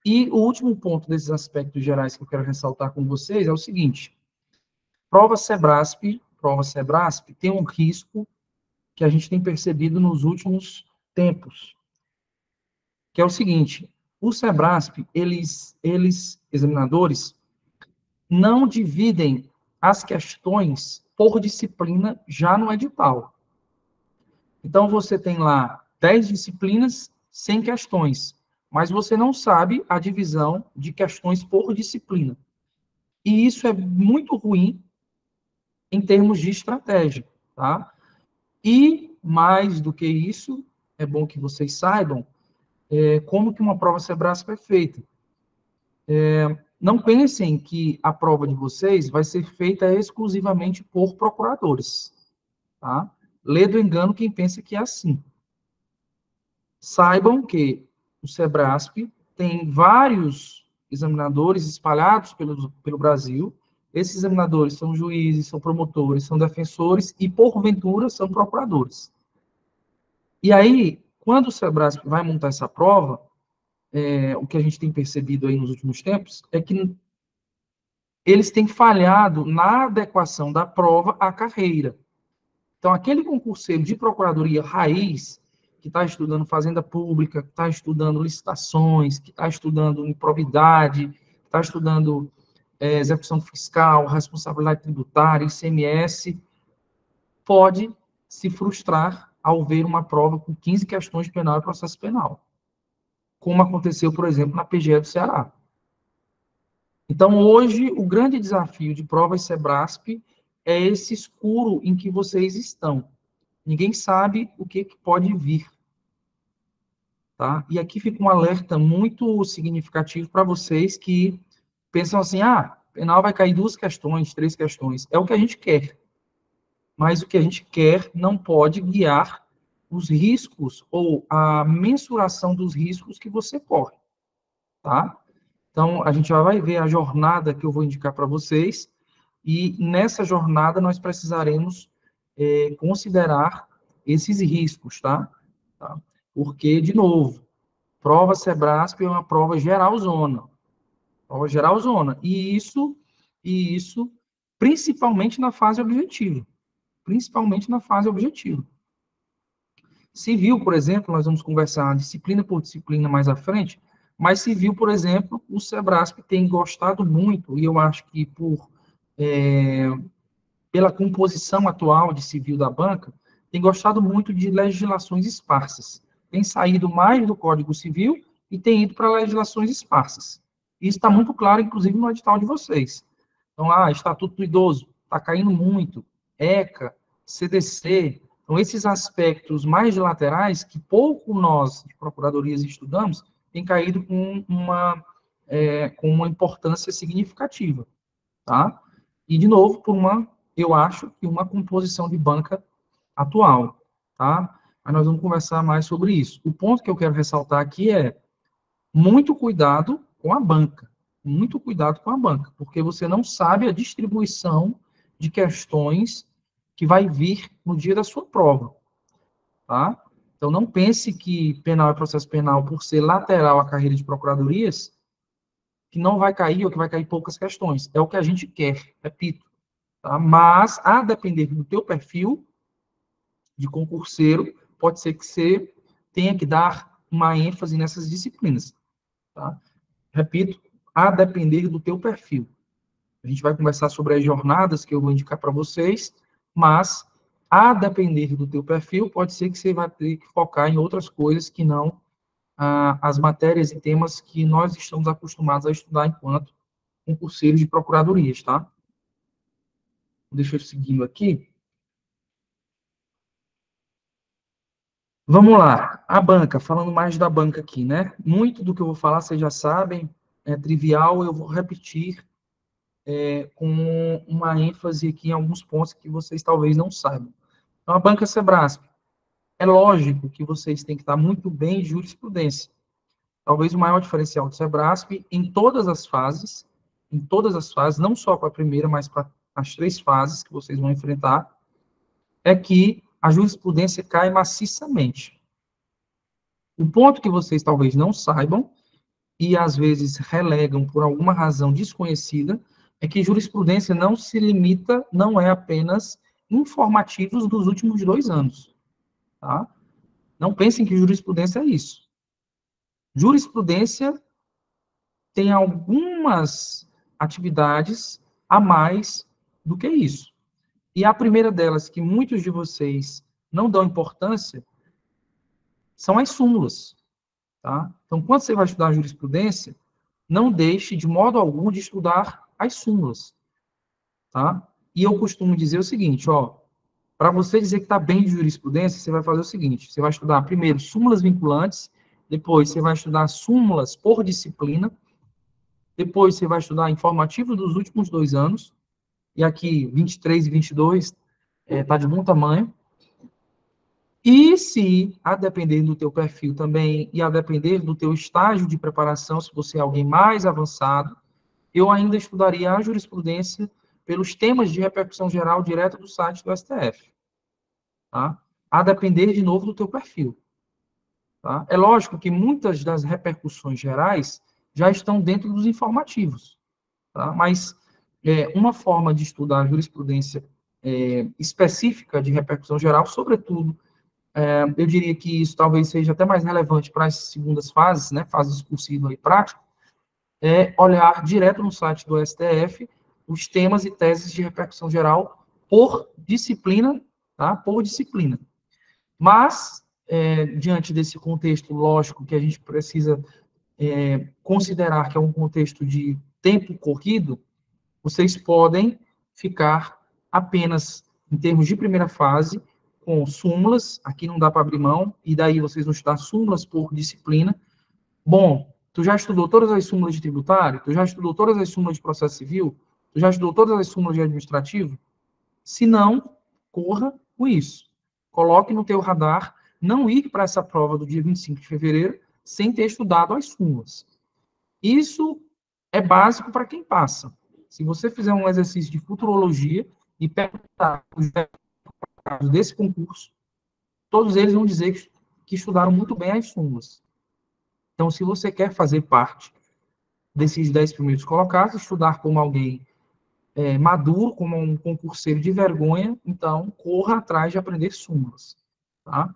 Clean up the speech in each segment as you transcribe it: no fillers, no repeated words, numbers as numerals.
E o último ponto desses aspectos gerais que eu quero ressaltar com vocês é o seguinte: prova Sebrasp tem um risco que a gente tem percebido nos últimos tempos, que é o seguinte: o Sebrasp, examinadores, não dividem as questões por disciplina já no edital. Então, você tem lá 10 disciplinas, 100 questões, mas você não sabe a divisão de questões por disciplina. E isso é muito ruim em termos de estratégia, tá? E, mais do que isso, é bom que vocês saibam como que uma prova Sebrasp é feita. Não pensem que a prova de vocês vai ser feita exclusivamente por procuradores, tá? Lê do engano quem pensa que é assim. Saibam que o Sebrasp tem vários examinadores espalhados pelo Brasil. Esses examinadores são juízes, são promotores, são defensores e, porventura, são procuradores. E aí, quando o Sebrasp vai montar essa prova, o que a gente tem percebido aí nos últimos tempos é que eles têm falhado na adequação da prova à carreira. Então, aquele concurseiro de procuradoria raiz, que está estudando fazenda pública, que está estudando licitações, que está estudando improbidade, que está estudando execução fiscal, responsabilidade tributária, ICMS, pode se frustrar ao ver uma prova com 15 questões de penal e processo penal, como aconteceu, por exemplo, na PGE do Ceará. Então, hoje, o grande desafio de provas Sebrasp é esse escuro em que vocês estão. Ninguém sabe o que pode vir. Tá? E aqui fica um alerta muito significativo para vocês que pensam assim, penal vai cair 2 questões, 3 questões. É o que a gente quer. Mas o que a gente quer não pode guiar os riscos ou a mensuração dos riscos que você corre. Tá? Então, a gente já vai ver a jornada que eu vou indicar para vocês, e nessa jornada nós precisaremos considerar esses riscos, tá? Porque, de novo, prova Sebrasp é uma prova geralzona. Prova geralzona. E isso principalmente na fase objetiva. Principalmente na fase objetiva. Civil, por exemplo, nós vamos conversar disciplina por disciplina mais à frente, mas civil, por exemplo, o Sebrasp tem gostado muito, e eu acho que pela composição atual de civil da banca, tem gostado muito de legislações esparsas. Tem saído mais do Código Civil e tem ido para legislações esparsas. Isso está muito claro, inclusive, no edital de vocês. Então, Estatuto do Idoso, está caindo muito. ECA, CDC. Então, esses aspectos mais laterais, que pouco nós, de procuradorias, estudamos, tem caído com uma importância significativa. Tá? E, de novo, eu acho que uma composição de banca atual. Tá? Mas nós vamos conversar mais sobre isso. O ponto que eu quero ressaltar aqui é muito cuidado com a banca. Muito cuidado com a banca, porque você não sabe a distribuição de questões que vai vir no dia da sua prova. Tá? Então, não pense que penal e processo penal, por ser lateral à carreira de procuradorias, que não vai cair ou que vai cair poucas questões. É o que a gente quer, repito. Tá? Mas, a depender do teu perfil de concurseiro, pode ser que você tenha que dar uma ênfase nessas disciplinas. Tá? Repito, a depender do teu perfil. A gente vai conversar sobre as jornadas que eu vou indicar para vocês, mas a depender do teu perfil, pode ser que você vai ter que focar em outras coisas que não as matérias e temas que nós estamos acostumados a estudar enquanto concurseiros de procuradorias, tá? Deixa eu seguindo aqui. Vamos lá, a banca, falando mais da banca aqui, né? Muito do que eu vou falar vocês já sabem, é trivial, eu vou repetir com uma ênfase aqui em alguns pontos que vocês talvez não saibam. Então, a banca Sebrasp, é lógico que vocês têm que estar muito bem em jurisprudência. Talvez o maior diferencial do Sebrasp, em todas as fases, não só para a primeira, mas para as 3 fases que vocês vão enfrentar, é que a jurisprudência cai maciçamente. O ponto que vocês talvez não saibam e às vezes relegam por alguma razão desconhecida, é que jurisprudência não se limita, não é apenas informativos dos últimos 2 anos, tá? Não pensem que jurisprudência é isso. Jurisprudência tem algumas atividades a mais do que isso. E a primeira delas, que muitos de vocês não dão importância, são as súmulas, tá? Então, quando você vai estudar jurisprudência, não deixe de modo algum de estudar as súmulas, tá? E eu costumo dizer o seguinte, ó, para você dizer que está bem de jurisprudência, você vai fazer o seguinte, você vai estudar primeiro súmulas vinculantes, depois você vai estudar súmulas por disciplina, depois você vai estudar informativos dos últimos 2 anos, e aqui 23 e 22 está de bom tamanho. E se, a depender do teu perfil também, e a depender do teu estágio de preparação, se você é alguém mais avançado, eu ainda estudaria a jurisprudência pelos temas de repercussão geral direto do site do STF. Tá? A depender, de novo, do teu perfil. Tá? É lógico que muitas das repercussões gerais já estão dentro dos informativos. Tá? Mas uma forma de estudar a jurisprudência específica de repercussão geral, sobretudo, eu diria que isso talvez seja até mais relevante para as segundas fases, né, fase discursiva e prática, é olhar direto no site do STF os temas e teses de repercussão geral por disciplina, tá? Por disciplina. Mas, diante desse contexto lógico que a gente precisa considerar que é um contexto de tempo corrido, vocês podem ficar apenas, em termos de primeira fase, com súmulas, aqui não dá para abrir mão, e daí vocês vão estudar súmulas por disciplina. Bom, tu já estudou todas as súmulas de tributário? Tu já estudou todas as súmulas de processo civil? Tu já estudou todas as súmulas de administrativo? Se não, corra com isso. Coloque no teu radar não ir para essa prova do dia 25 de fevereiro sem ter estudado as súmulas. Isso é básico para quem passa. Se você fizer um exercício de futurologia e perguntar os resultados desse concurso, todos eles vão dizer que estudaram muito bem as súmulas. Então, se você quer fazer parte desses 10 primeiros colocados, estudar como alguém maduro, como um concurseiro de vergonha, então corra atrás de aprender súmulas. Tá?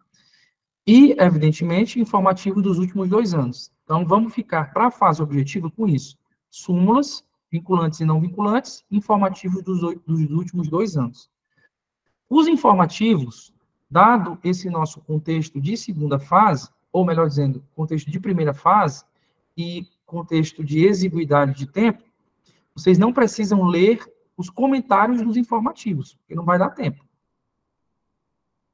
E, evidentemente, informativo dos últimos 2 anos. Então, vamos ficar para a fase objetiva com isso. Súmulas, vinculantes e não vinculantes, informativos dos últimos 2 anos. Os informativos, dado esse nosso contexto de segunda fase, ou melhor dizendo, contexto de primeira fase, e contexto de exiguidade de tempo, vocês não precisam ler os comentários dos informativos, porque não vai dar tempo.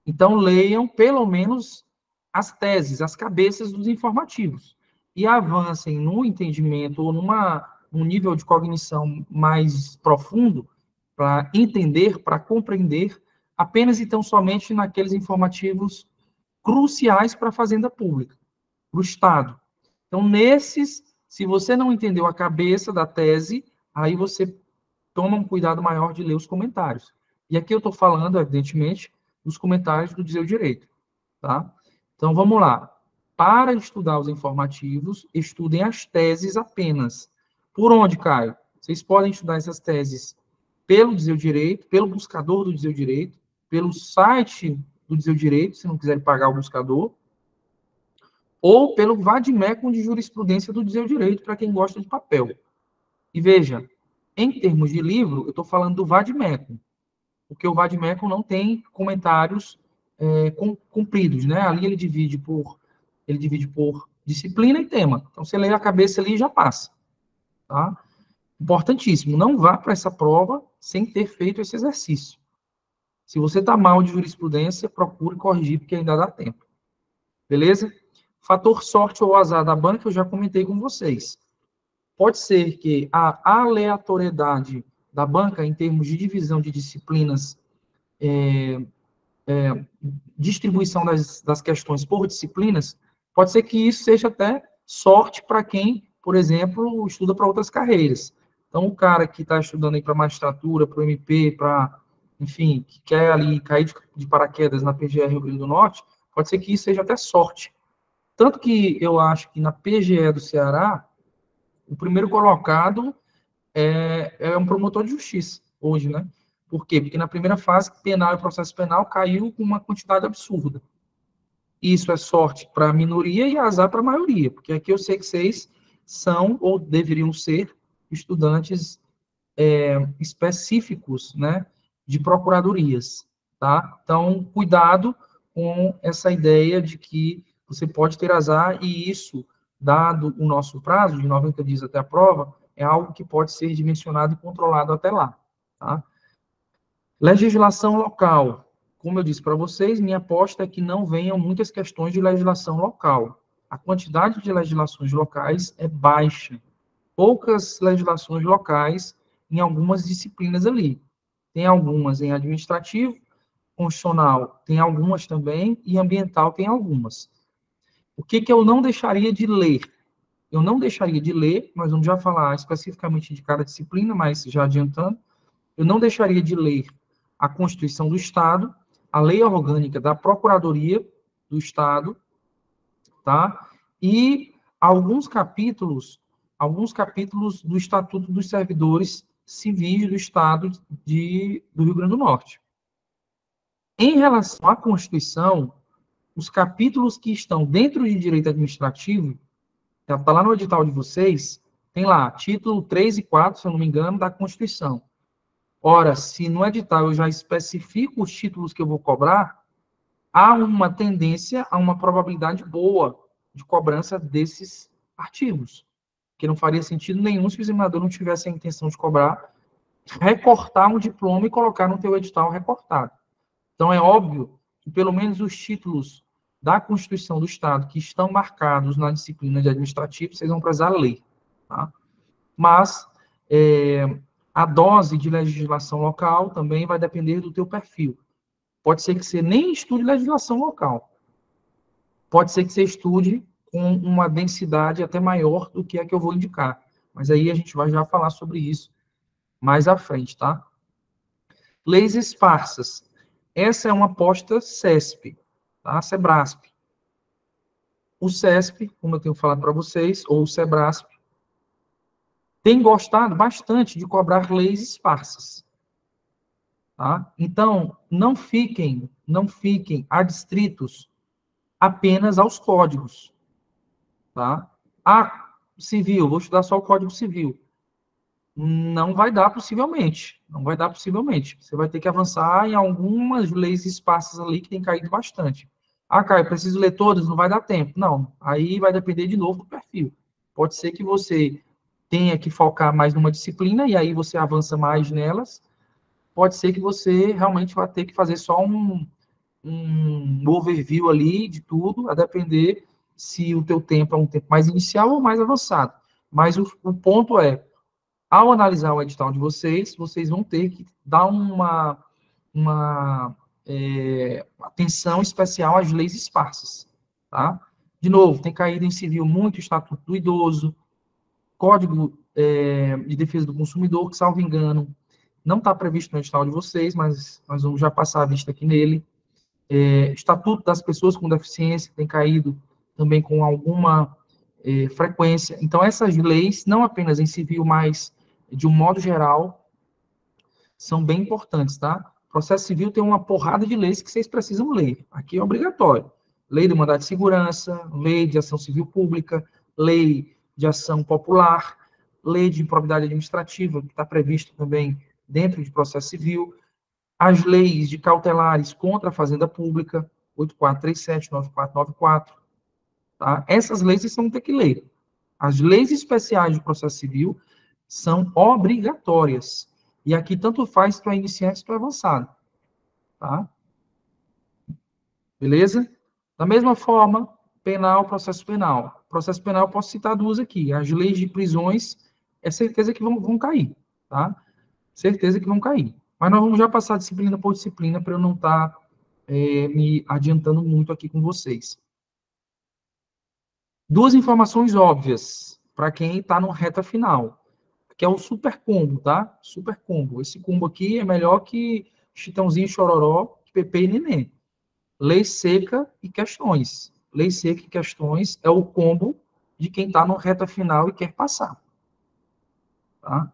Então, leiam pelo menos as teses, as cabeças dos informativos, e avancem no entendimento ou num nível de cognição mais profundo, para entender, para compreender, apenas e tão somente naqueles informativos cruciais para a fazenda pública, para o Estado. Então, nesses, se você não entendeu a cabeça da tese, aí você toma um cuidado maior de ler os comentários. E aqui eu estou falando, evidentemente, dos comentários do Dizer o Direito. Tá? Então, vamos lá. Para estudar os informativos, estudem as teses apenas. Por onde, Caio? Vocês podem estudar essas teses pelo Dizer o Direito, pelo buscador do Dizer o Direito, pelo site do Dizer o Direito, se não quiserem pagar o buscador, ou pelo vademecum de jurisprudência do Dizer o Direito, para quem gosta de papel. E veja, em termos de livro, eu estou falando do vademecum, porque o vademecum não tem comentários compridos, né? Ali ele divide por disciplina e tema. Então, você lê a cabeça ali e já passa. Tá? Importantíssimo, não vá para essa prova sem ter feito esse exercício. Se você está mal de jurisprudência, procure corrigir, porque ainda dá tempo. Beleza? Fator sorte ou azar da banca, eu já comentei com vocês. Pode ser que a aleatoriedade da banca, em termos de divisão de disciplinas, distribuição das questões por disciplinas, pode ser que isso seja até sorte para quem, por exemplo, estuda para outras carreiras. Então, o cara que está estudando aí para magistratura, para o MP, para, enfim, que quer ali cair de paraquedas na PGR Rio Grande do Norte, pode ser que isso seja até sorte. Tanto que eu acho que na PGE do Ceará, O primeiro colocado é um promotor de justiça, hoje, né? Por quê? Porque na primeira fase, penal e processo penal caiu com uma quantidade absurda. Isso é sorte para a minoria e azar para a maioria, porque aqui eu sei que vocês são, ou deveriam ser, estudantes específicos, né, de procuradorias, tá? Então, cuidado com essa ideia de que você pode ter azar e isso, dado o nosso prazo de 90 dias até a prova, é algo que pode ser dimensionado e controlado até lá, tá? Legislação local. Como eu disse para vocês, minha aposta é que não venham muitas questões de legislação local. A quantidade de legislações locais é baixa. Poucas legislações locais em algumas disciplinas ali. Tem algumas em administrativo, constitucional tem algumas também, e ambiental tem algumas. O que eu não deixaria de ler? Eu não deixaria de ler, nós vamos já falar especificamente de cada disciplina, mas já adiantando, eu não deixaria de ler a Constituição do Estado, a Lei Orgânica da Procuradoria do Estado, tá? E alguns capítulos do Estatuto dos Servidores Civis do Estado do Rio Grande do Norte. Em relação à Constituição, os capítulos que estão dentro de direito administrativo, está lá no edital de vocês, tem lá, título 3 e 4, se eu não me engano, da Constituição. Ora, se no edital eu já especifico os títulos que eu vou cobrar, há uma tendência, a uma probabilidade boa de cobrança desses artigos. Que não faria sentido nenhum se o examinador não tivesse a intenção de cobrar, recortar um diploma e colocar no teu edital recortado. Então, é óbvio que pelo menos os títulos da Constituição do Estado que estão marcados na disciplina de administrativo, vocês vão precisar ler. Tá? Mas a dose de legislação local também vai depender do teu perfil. Pode ser que você nem estude legislação local. Pode ser que você estude com uma densidade até maior do que a que eu vou indicar. Mas aí a gente vai já falar sobre isso mais à frente, tá? Leis esparsas. Essa é uma aposta CESP, tá? Sebrasp. O CESP, como eu tenho falado para vocês, ou o Sebrasp, tem gostado bastante de cobrar leis esparsas. Tá? Então, não fiquem adstritos apenas aos códigos. Tá? Civil, vou estudar só o Código Civil. Não vai dar possivelmente. Não vai dar possivelmente. Você vai ter que avançar em algumas leis esparsas ali que tem caído bastante. Caio, preciso ler todas, não vai dar tempo. Não, aí vai depender de novo do perfil. Pode ser que você tenha que focar mais numa disciplina e aí você avança mais nelas. Pode ser que você realmente vai ter que fazer só um overview ali de tudo, a depender se o teu tempo é um tempo mais inicial ou mais avançado. Mas o ponto é, ao analisar o edital de vocês, vocês vão ter que dar uma atenção especial às leis esparsas, tá? De novo, tem caído em civil muito o Estatuto do Idoso, Código de Defesa do Consumidor, que, salvo engano, não está previsto no edital de vocês, mas nós vamos já passar a vista aqui nele. Estatuto das Pessoas com Deficiência tem caído também com alguma frequência. Então, essas leis, não apenas em civil, mas de um modo geral, são bem importantes, tá? Processo civil tem uma porrada de leis que vocês precisam ler. Aqui é obrigatório. Lei do Mandado de Segurança, Lei de Ação Civil Pública, Lei de Ação Popular, Lei de Improbidade Administrativa, que está previsto também dentro de processo civil, as leis de cautelares contra a Fazenda Pública, 8437, 9494, tá? Essas leis vocês vão ter que ler. As leis especiais de processo civil são obrigatórias. E aqui tanto faz se tu é iniciante se tu é avançado. Tá? Beleza? Da mesma forma, penal, processo penal. Processo penal, eu posso citar duas aqui. As leis de prisões, é certeza que vão cair. Tá? Certeza que vão cair. Mas nós vamos já passar disciplina por disciplina para eu não estar me adiantando muito aqui com vocês. Duas informações óbvias para quem está no reta final, que é o super combo, tá? Super combo. Esse combo aqui é melhor que Chitãozinho e Chororó, Pepe e Neném. Lei seca e questões. Lei seca e questões é o combo de quem está no reta final e quer passar. tá?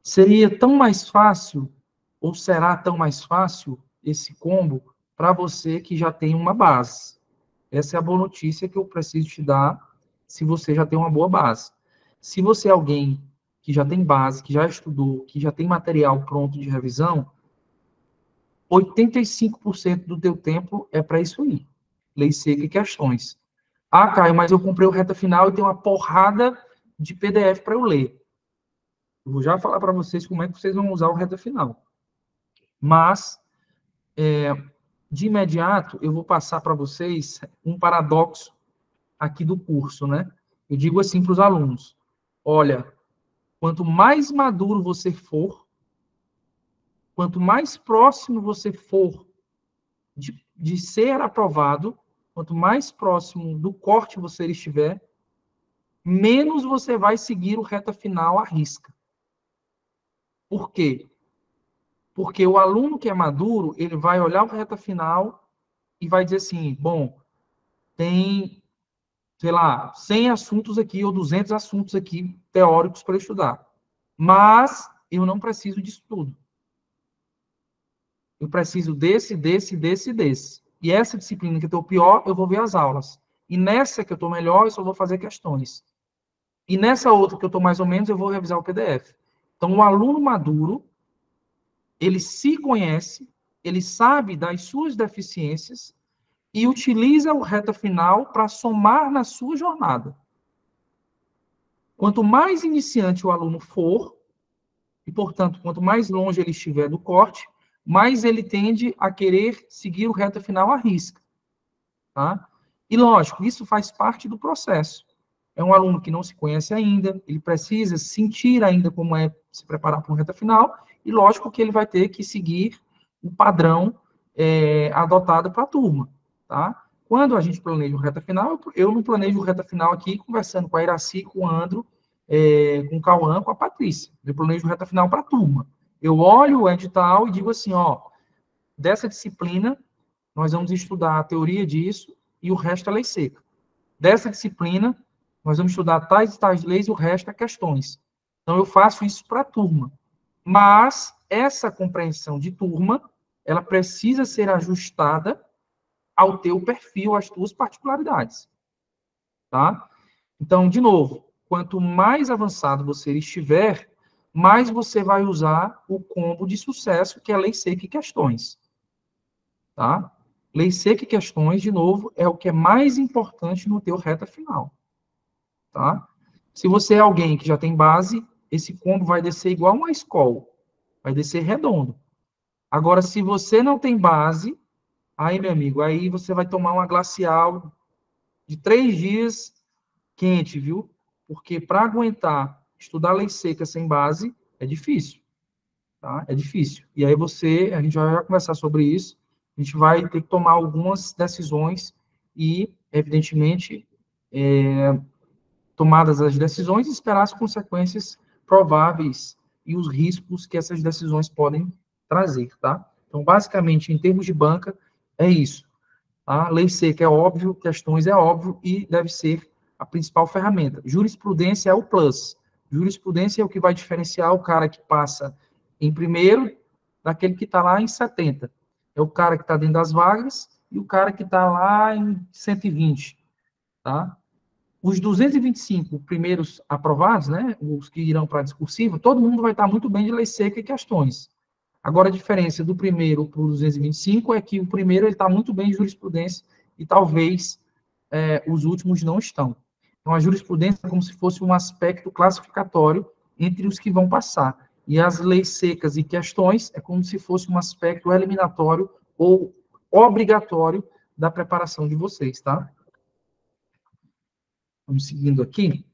Seria tão mais fácil, ou será tão mais fácil, esse combo, para você que já tem uma base. Essa é a boa notícia que eu preciso te dar, se você já tem uma boa base. Se você é alguém que já tem base, que já estudou, que já tem material pronto de revisão, 85% do teu tempo é para isso aí. Lei seca e questões. Ah, Caio, mas eu comprei o reta final e tem uma porrada de PDF para eu ler. Eu vou já falar para vocês como é que vocês vão usar o reta final. Mas, de imediato, eu vou passar para vocês um paradoxo aqui do curso, né? Eu digo assim para os alunos: olha, quanto mais maduro você for, quanto mais próximo você for de ser aprovado, quanto mais próximo do corte você estiver, menos você vai seguir o reta final à risca. Por quê? Porque o aluno que é maduro, ele vai olhar o reta final e vai dizer assim, bom, tem, sei lá, 100 assuntos aqui ou 200 assuntos aqui teóricos para estudar. Mas eu não preciso disso tudo. Eu preciso desse. E essa disciplina que eu estou pior, eu vou ver as aulas. E nessa que eu estou melhor, eu só vou fazer questões. E nessa outra que eu estou mais ou menos, eu vou revisar o PDF. Então, o aluno maduro, ele se conhece, ele sabe das suas deficiências e utiliza o reta final para somar na sua jornada. Quanto mais iniciante o aluno for, e, portanto, quanto mais longe ele estiver do corte, mais ele tende a querer seguir o reta final à risca. Tá? E, lógico, isso faz parte do processo. É um aluno que não se conhece ainda, ele precisa sentir ainda como é se preparar para uma reta final, e lógico que ele vai ter que seguir o padrão adotado para a turma. Tá? Quando a gente planeja o reta final, eu não planejo o reta final aqui conversando com a Iraci, com o Andro, com o Cauã, com a Patrícia. Eu planejo o reta final para a turma. Eu olho o edital e digo assim, ó, dessa disciplina, nós vamos estudar a teoria disso e o resto é lei seca. Dessa disciplina, nós vamos estudar tais e tais leis e o resto é questões. Então, eu faço isso para a turma. Mas essa compreensão de turma, ela precisa ser ajustada ao teu perfil, às tuas particularidades. Tá? Então, de novo, quanto mais avançado você estiver, mais você vai usar o combo de sucesso, que é lei seca e questões. Tá? Lei seca e questões, de novo, é o que é mais importante no teu reta final. Tá? Se você é alguém que já tem base, esse combo vai descer igual uma escola, vai descer redondo. Agora, se você não tem base, aí, meu amigo, aí você vai tomar uma glacial de 3 dias quente, viu? Porque para aguentar estudar lei seca sem base, é difícil, tá? É difícil. E aí a gente vai conversar sobre isso, a gente vai ter que tomar algumas decisões e, evidentemente, tomadas as decisões, esperar as consequências prováveis e os riscos que essas decisões podem trazer, tá? Então, basicamente, em termos de banca, é isso. A lei seca é óbvio, questões é óbvio e deve ser a principal ferramenta. Jurisprudência é o plus. Jurisprudência é o que vai diferenciar o cara que passa em primeiro daquele que está lá em 70. É o cara que está dentro das vagas e o cara que está lá em 120, tá? Os 225 primeiros aprovados, né, os que irão para a discursiva, todo mundo vai estar muito bem de lei seca e questões. Agora, a diferença do primeiro para o 225 é que o primeiro está muito bem em jurisprudência e talvez os últimos não estão. Então, a jurisprudência é como se fosse um aspecto classificatório entre os que vão passar. E as leis secas e questões é como se fosse um aspecto eliminatório ou obrigatório da preparação de vocês, tá? Vamos seguindo aqui.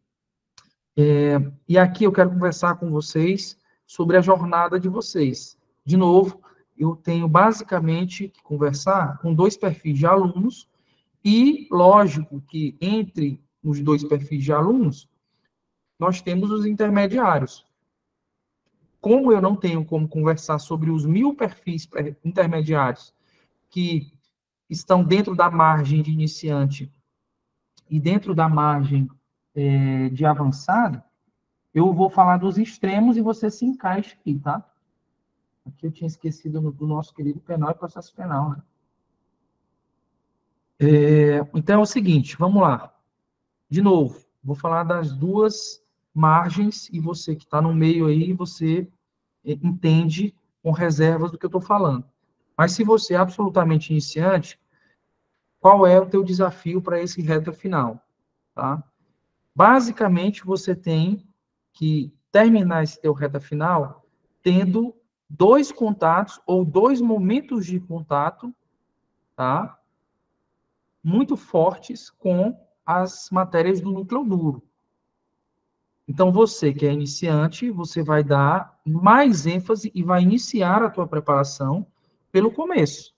E aqui eu quero conversar com vocês sobre a jornada de vocês. De novo, eu tenho basicamente que conversar com 2 perfis de alunos e, lógico, que entre os 2 perfis de alunos, nós temos os intermediários. Como eu não tenho como conversar sobre os 1.000 perfis intermediários que estão dentro da margem de iniciante e dentro da margem de avançado, eu vou falar dos extremos e você se encaixa aqui, tá? Aqui eu tinha esquecido do nosso querido penal e processo penal, né? Então é o seguinte, vamos lá. De novo, vou falar das duas margens e você que está no meio aí, você entende com reservas do que eu estou falando. Mas se você é absolutamente iniciante, qual é o teu desafio para esse reta final, tá? Basicamente, você tem que terminar esse teu reta final tendo dois contatos ou dois momentos de contato, tá? Muito fortes com as matérias do núcleo duro. Então, você que é iniciante, você vai dar mais ênfase e vai iniciar a tua preparação pelo começo.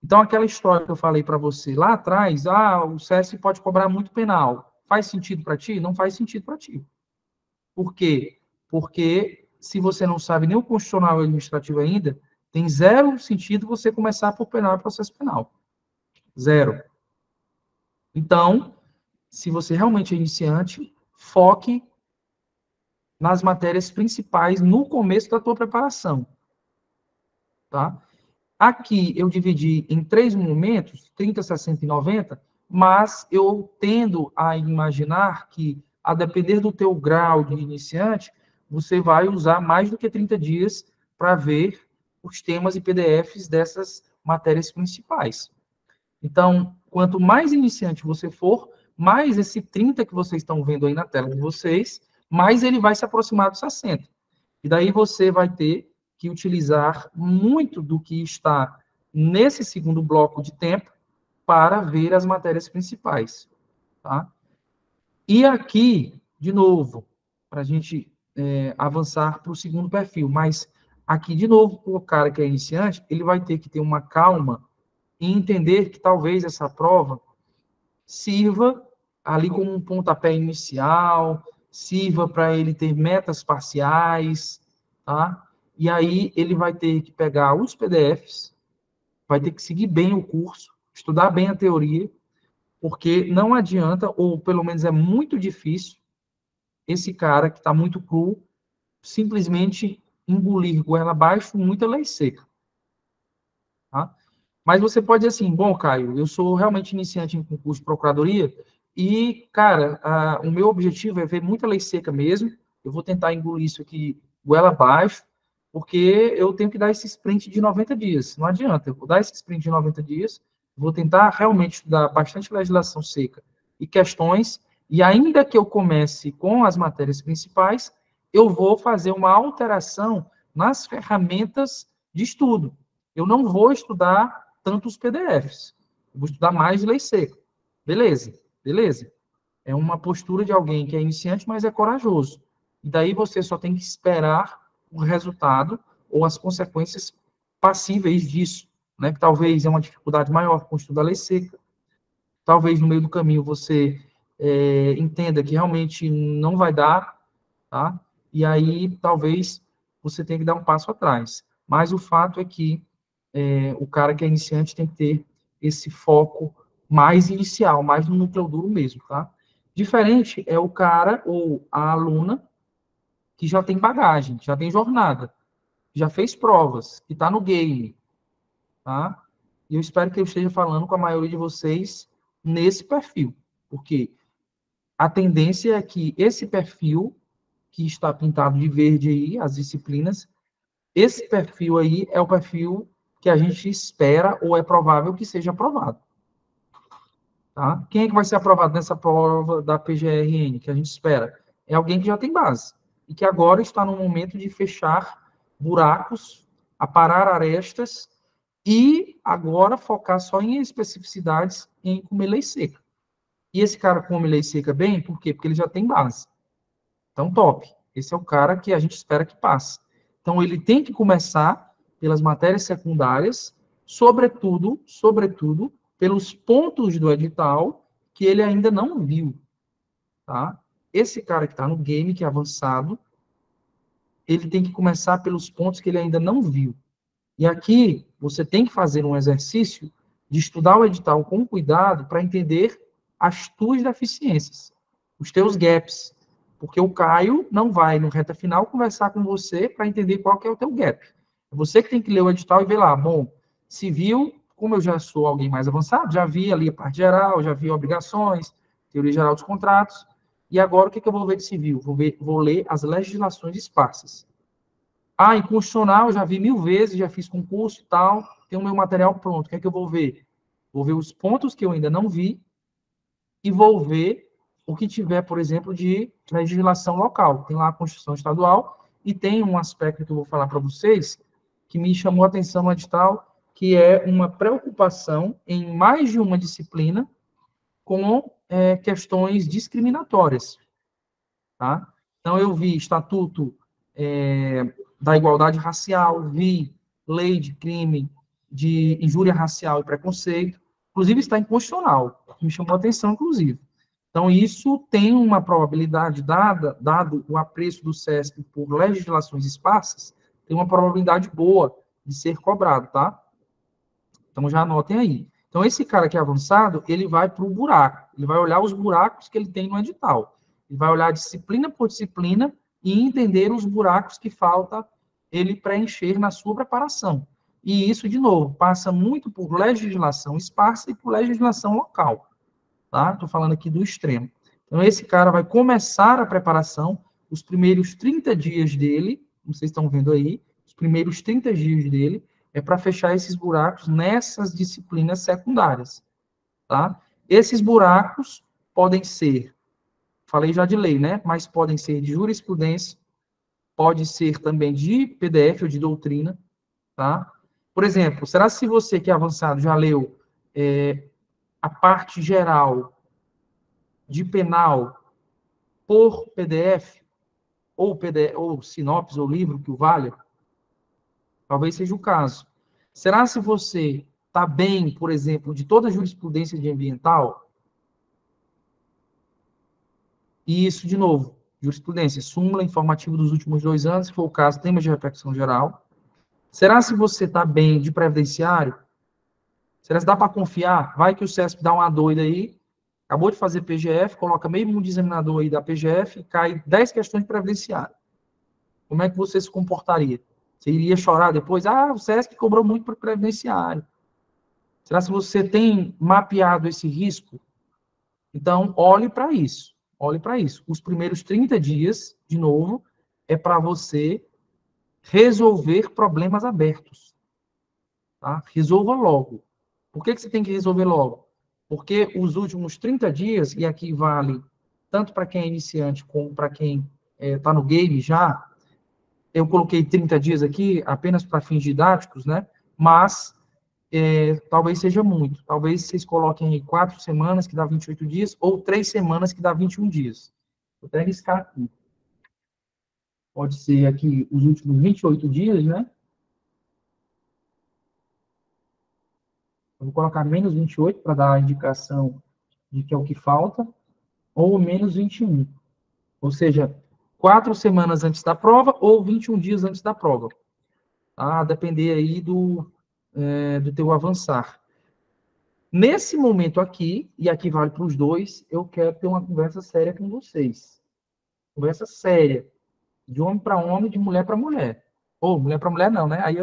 Então, aquela história que eu falei para você lá atrás, o CS pode cobrar muito penal. Faz sentido para ti? Não faz sentido para ti. Por quê? Porque se você não sabe nem o constitucional e o administrativo ainda, tem zero sentido você começar por penal e processo penal. Zero. Então, se você realmente é iniciante, foque nas matérias principais no começo da tua preparação, tá? Aqui eu dividi em 3 momentos, 30, 60 e 90, mas eu tendo a imaginar que, a depender do teu grau de iniciante, você vai usar mais do que 30 dias para ver os temas e PDFs dessas matérias principais. Então, quanto mais iniciante você for, mais esse 30 que vocês estão vendo aí na tela de vocês, mais ele vai se aproximar dos 60. E daí você vai ter que utilizar muito do que está nesse segundo bloco de tempo para ver as matérias principais, tá? E aqui, de novo, para a gente avançar para o segundo perfil, mas aqui, de novo, o cara que é iniciante, ele vai ter que ter uma calma e entender que talvez essa prova sirva ali como um pontapé inicial, sirva para ele ter metas parciais, tá? E aí ele vai ter que pegar os PDFs, vai ter que seguir bem o curso, estudar bem a teoria, porque não adianta, ou pelo menos é muito difícil, esse cara que está muito cru, simplesmente engolir goela abaixo muita lei seca, tá? Mas você pode dizer assim, bom, Caio, eu sou realmente iniciante em concurso de procuradoria e, cara, o meu objetivo é ver muita lei seca mesmo. Eu vou tentar engolir isso aqui goela abaixo, porque eu tenho que dar esse sprint de 90 dias. Não adianta, eu vou dar esse sprint de 90 dias, vou tentar realmente estudar bastante legislação seca e questões, e ainda que eu comece com as matérias principais, eu vou fazer uma alteração nas ferramentas de estudo. Eu não vou estudar tantos PDFs. Eu vou estudar mais lei seca. Beleza, beleza. É uma postura de alguém que é iniciante, mas é corajoso. E daí você só tem que esperar o resultado ou as consequências passíveis disso, né? Que talvez é uma dificuldade maior com o estudo da lei seca. Talvez no meio do caminho você entenda que realmente não vai dar, tá? E aí talvez você tenha que dar um passo atrás. Mas o fato é que o cara que é iniciante tem que ter esse foco mais inicial, mais no núcleo duro mesmo, tá? Diferente é o cara ou a aluna que já tem bagagem, já tem jornada, já fez provas, que está no game, tá? E eu espero que eu esteja falando com a maioria de vocês nesse perfil, porque a tendência é que esse perfil que está pintado de verde aí, as disciplinas, esse perfil aí é o perfil que a gente espera ou é provável que seja aprovado. Tá? Quem é que vai ser aprovado nessa prova da PGRN que a gente espera? É alguém que já tem base e que agora está no momento de fechar buracos, aparar arestas e agora focar só em especificidades em comer lei seca. E esse cara come lei seca bem, por quê? Porque ele já tem base. Então, top. Esse é o cara que a gente espera que passe. Então, ele tem que começar pelas matérias secundárias, sobretudo, pelos pontos do edital que ele ainda não viu, tá? Esse cara que está no game, que é avançado, ele tem que começar pelos pontos que ele ainda não viu. E aqui, você tem que fazer um exercício de estudar o edital com cuidado para entender as tuas deficiências, os teus gaps, Porque o Caio não vai, no reta final, conversar com você para entender qual que é o teu gap. É você que tem que ler o edital e ver lá, bom, civil, como eu já sou alguém mais avançado, já vi ali a parte geral, já vi obrigações, teoria geral dos contratos, e agora o que eu vou ver de civil? Vou ler as legislações esparsas. Ah, em constitucional eu já vi 1000 vezes, já fiz concurso e tal, tenho o meu material pronto. O que é que eu vou ver? Vou ver os pontos que eu ainda não vi e vou ver o que tiver, por exemplo, de legislação local. Tem lá a Constituição Estadual e tem um aspecto que eu vou falar para vocês que me chamou a atenção no edital, que é uma preocupação em mais de uma disciplina com questões discriminatórias. Tá? Então, eu vi Estatuto da Igualdade Racial, vi lei de crime de injúria racial e preconceito, inclusive está inconstitucional, me chamou a atenção, inclusive. Então, isso tem uma probabilidade dado o apreço do SESC por legislações esparsas, tem uma probabilidade boa de ser cobrado, tá? Então, já anotem aí. Então, esse cara que é avançado, ele vai para o buraco, ele vai olhar os buracos que ele tem no edital. Ele vai olhar disciplina por disciplina e entender os buracos que falta ele preencher na sua preparação. E isso, de novo, passa muito por legislação esparsa e por legislação local. Tá? Estou falando aqui do extremo. Então, esse cara vai começar a preparação, os primeiros 30 dias dele, vocês estão vendo aí, os primeiros 30 dias dele, é para fechar esses buracos nessas disciplinas secundárias. Tá? Esses buracos podem ser, falei já de lei, né? Mas podem ser de jurisprudência, pode ser também de PDF ou de doutrina, tá? Por exemplo, será que se você que é avançado já leu a parte geral de penal por PDF, ou sinopse, ou livro que o valha? Talvez seja o caso. Será se você está bem, por exemplo, de toda a jurisprudência de ambiental? E isso, de novo, jurisprudência, súmula, informativo dos últimos 2 anos, se for o caso, temas de repercussão geral. Será se você está bem de previdenciário? Será se dá para confiar? Vai que o CESP dá uma doida aí, acabou de fazer PGF, coloca meio mundo de examinador aí da PGF e cai 10 questões de previdenciário. Como é que você se comportaria? Você iria chorar depois? Ah, o SESC cobrou muito para o previdenciário. Será que você tem mapeado esse risco? Então, olhe para isso. Olhe para isso. Os primeiros 30 dias, de novo, é para você resolver problemas abertos. Tá? Resolva logo. Por que você tem que resolver logo? Porque os últimos 30 dias, e aqui vale tanto para quem é iniciante como para quem está no game já, eu coloquei 30 dias aqui apenas para fins didáticos, né? Mas talvez seja muito. Talvez vocês coloquem aí 4 semanas, que dá 28 dias, ou 3 semanas, que dá 21 dias. Vou até arriscar aqui. Pode ser aqui os últimos 28 dias, né? Eu vou colocar menos 28 para dar a indicação de que é o que falta, ou menos 21. Ou seja, 4 semanas antes da prova ou 21 dias antes da prova. A depender aí do teu avançar. Nesse momento aqui, e aqui vale para os dois, eu quero ter uma conversa séria com vocês. Conversa séria. De homem para homem, de mulher para mulher. Ou mulher para mulher não, né? Aí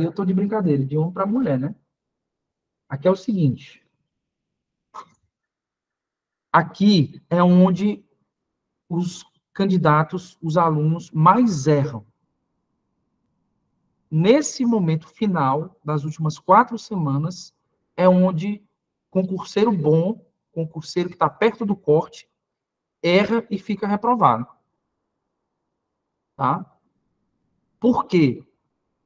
eu tô de brincadeira, de homem para mulher, né? Aqui é o seguinte. Aqui é onde os candidatos, os alunos mais erram. Nesse momento final, das últimas 4 semanas, é onde concurseiro bom, concurseiro que está perto do corte, erra e fica reprovado. Tá? Por quê?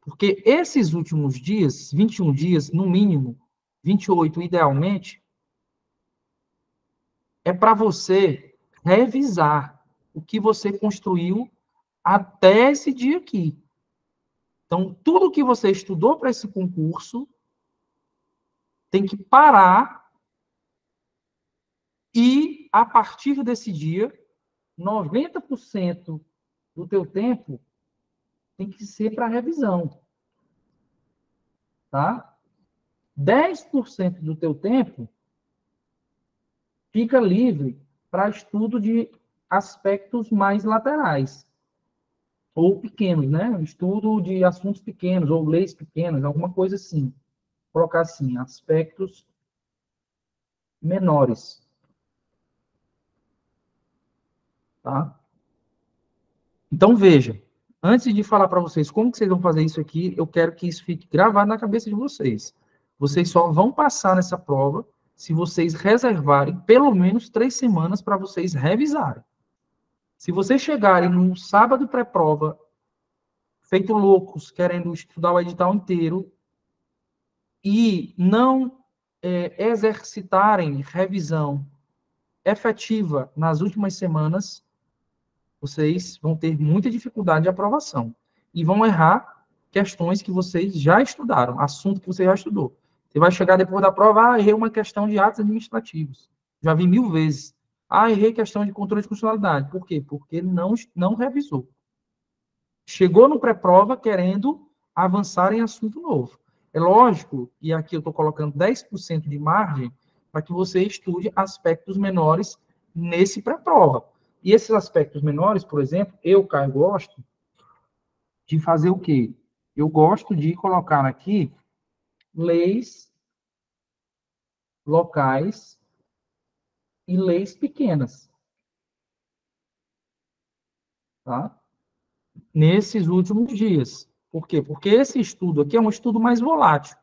Porque esses últimos dias, 21 dias, no mínimo, 28 idealmente, é para você revisar o que você construiu até esse dia aqui. Então, tudo que você estudou para esse concurso tem que parar e, a partir desse dia, 90% do teu tempo tem que ser para revisão. Tá? 10% do teu tempo fica livre para estudo de aspectos mais laterais, ou pequenos, né? Estudo de assuntos pequenos, ou leis pequenas, alguma coisa assim. Vou colocar assim, aspectos menores, tá? Então, veja, antes de falar para vocês como que vocês vão fazer isso aqui, eu quero que isso fique gravado na cabeça de vocês. Vocês só vão passar nessa prova se vocês reservarem pelo menos 3 semanas para vocês revisarem. Se vocês chegarem num sábado pré-prova, feito loucos, querendo estudar o edital inteiro, e não exercitarem revisão efetiva nas últimas semanas, vocês vão ter muita dificuldade de aprovação. E vão errar questões que vocês já estudaram, assunto que você já estudou. Você vai chegar depois da prova, errei uma questão de atos administrativos. Já vi 1000 vezes. Errei questão de controle de constitucionalidade. Por quê? Porque não revisou. Chegou no pré-prova querendo avançar em assunto novo. É lógico, e aqui eu estou colocando 10% de margem para que você estude aspectos menores nesse pré-prova. E esses aspectos menores, por exemplo, eu, Caio, gosto de fazer o quê? Eu gosto de colocar aqui leis locais e leis pequenas. Tá? Nesses últimos dias. Por quê? Porque esse estudo aqui é um estudo mais volátil.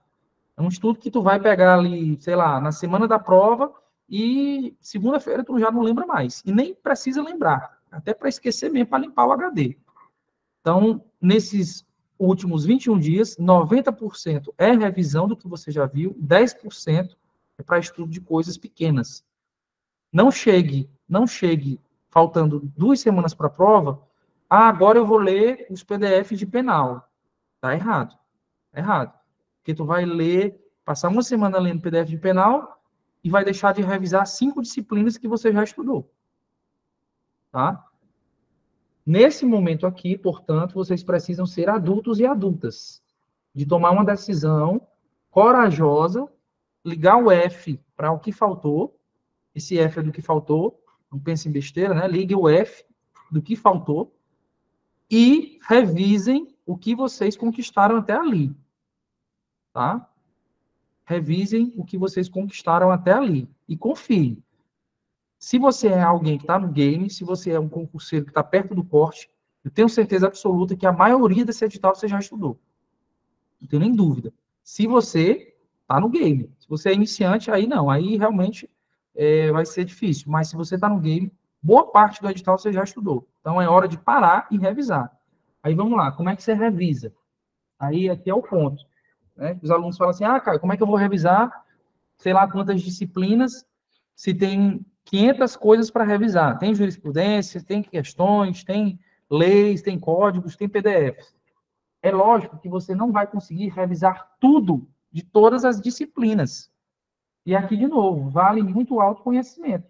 É um estudo que tu vai pegar ali, sei lá, na semana da prova e segunda-feira tu já não lembra mais. E nem precisa lembrar. Até para esquecer mesmo, para limpar o HD. Então, nesses últimos 21 dias, 90% é revisão do que você já viu, 10% é para estudo de coisas pequenas. Não chegue faltando 2 semanas para a prova, agora eu vou ler os PDFs de penal. Tá errado. Tá errado. Porque tu vai ler, passar uma semana lendo PDF de penal e vai deixar de revisar 5 disciplinas que você já estudou. Tá? Nesse momento aqui, portanto, vocês precisam ser adultos e adultas, de tomar uma decisão corajosa, ligar o F para o que faltou, esse F é do que faltou, não pense em besteira, né? Ligue o F do que faltou e revisem o que vocês conquistaram até ali, tá? Revisem o que vocês conquistaram até ali e confiem. Se você é alguém que está no game, se você é um concurseiro que está perto do corte, eu tenho certeza absoluta que a maioria desse edital você já estudou. Não tem nem dúvida. Se você está no game. Se você é iniciante, aí não. Aí realmente vai ser difícil. Mas se você está no game, boa parte do edital você já estudou. Então é hora de parar e revisar. Aí vamos lá. Como é que você revisa? Aí aqui é o ponto. Né? Os alunos falam assim, cara, como é que eu vou revisar sei lá quantas disciplinas se tem 500 coisas para revisar? Tem jurisprudência, tem questões, tem leis, tem códigos, tem PDFs. É lógico que você não vai conseguir revisar tudo de todas as disciplinas. E aqui, de novo, vale muito o autoconhecimento.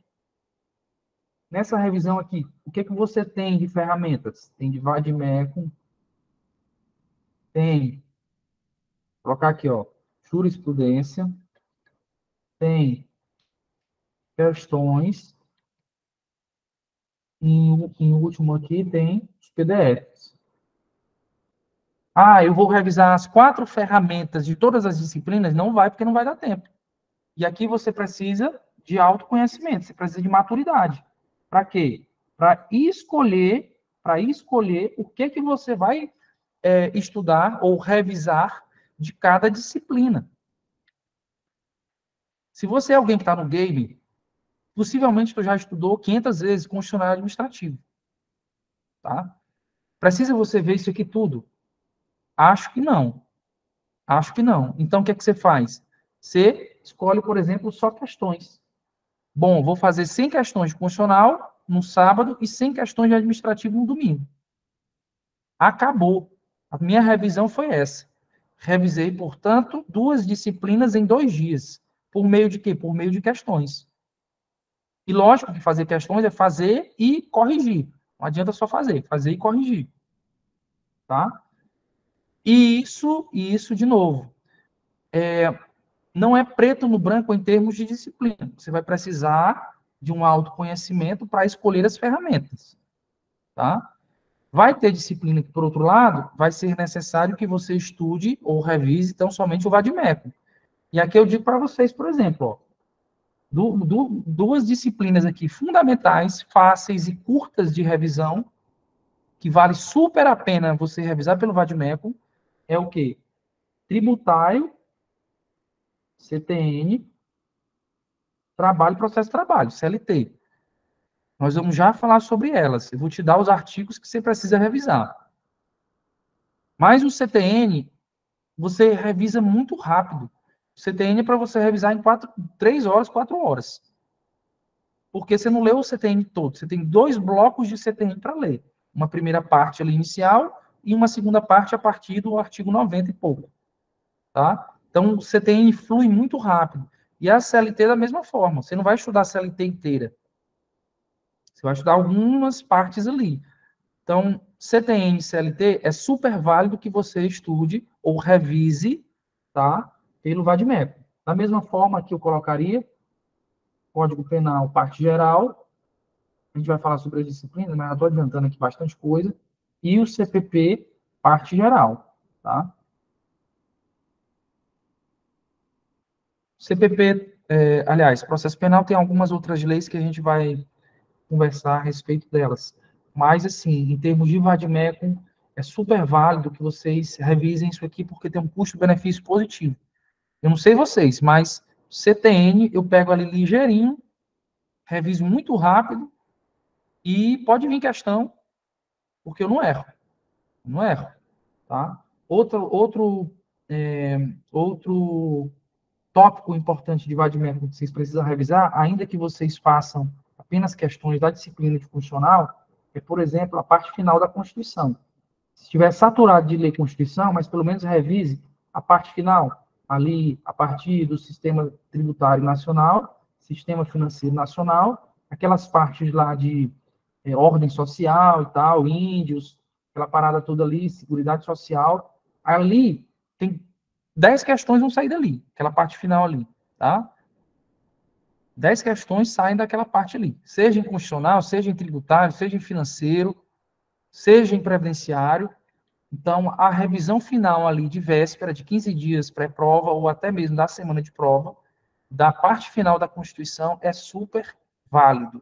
Nessa revisão aqui, o que você tem de ferramentas? Tem de vademecum, tem, vou colocar aqui, ó, jurisprudência, tem questões, em último aqui tem os PDFs. Eu vou revisar as 4 ferramentas de todas as disciplinas? Não vai, porque não vai dar tempo. E aqui você precisa de autoconhecimento, você precisa de maturidade. Para quê? Para escolher o que você vai estudar ou revisar de cada disciplina. Se você é alguém que está no game, possivelmente tu já estudou 500 vezes constitucional administrativo. Tá? Precisa você ver isso aqui tudo? Acho que não. Acho que não. Então, o que é que você faz? Você escolhe, por exemplo, só questões. Bom, vou fazer 100 questões de constitucional no sábado e 100 questões de administrativo no domingo. Acabou. A minha revisão foi essa. Revisei, portanto, 2 disciplinas em 2 dias. Por meio de quê? Por meio de questões. E lógico que fazer questões é fazer e corrigir. Não adianta só fazer e corrigir. Tá? E isso de novo, não é preto no branco em termos de disciplina. Você vai precisar de um autoconhecimento para escolher as ferramentas, tá? Vai ter disciplina que, por outro lado, vai ser necessário que você estude ou revise tão somente o vade-mecum. E aqui eu digo para vocês, por exemplo, ó, duas disciplinas aqui fundamentais, fáceis e curtas de revisão, que vale super a pena você revisar pelo vade-mecum, é o quê? Tributário, CTN, trabalho e processo de trabalho, CLT. Nós vamos já falar sobre elas. Eu vou te dar os artigos que você precisa revisar. Mas o CTN, você revisa muito rápido. O CTN é para você revisar em 3 horas, 4 horas. Porque você não leu o CTN todo. Você tem 2 blocos de CTN para ler. Uma primeira parte ali inicial e uma segunda parte a partir do artigo 90 e pouco. Tá? Então, o CTN flui muito rápido. E a CLT da mesma forma. Você não vai estudar a CLT inteira. Você vai estudar algumas partes ali. Então, CTN e CLT é super válido que você estude ou revise, tá? Pelo vade-mecum. Da mesma forma que eu colocaria Código Penal, parte geral, a gente vai falar sobre as disciplinas, mas eu estou adiantando aqui bastante coisa, e o CPP, parte geral, tá? CPP, aliás, processo penal tem algumas outras leis que a gente vai conversar a respeito delas. Mas, assim, em termos de vade-mecum, é super válido que vocês revisem isso aqui, porque tem um custo-benefício positivo. Eu não sei vocês, mas CTN eu pego ali ligeirinho, reviso muito rápido, e pode vir questão, porque eu não erro. Não erro, tá? Outro tópico importante de vade-mecum que vocês precisam revisar, ainda que vocês façam apenas questões da disciplina de funcional, é, por exemplo, a parte final da Constituição. Se estiver saturado de ler Constituição, mas pelo menos revise a parte final, ali, a partir do sistema tributário nacional, sistema financeiro nacional, aquelas partes lá de ordem social e tal, índios, aquela parada toda ali, seguridade social. Ali tem 10 questões vão sair dali, aquela parte final ali, tá? 10 questões saem daquela parte ali, seja em constitucional, seja em tributário, seja em financeiro, seja em previdenciário. Então, a revisão final ali de véspera, de 15 dias pré-prova, ou até mesmo da semana de prova, da parte final da Constituição, é super válido,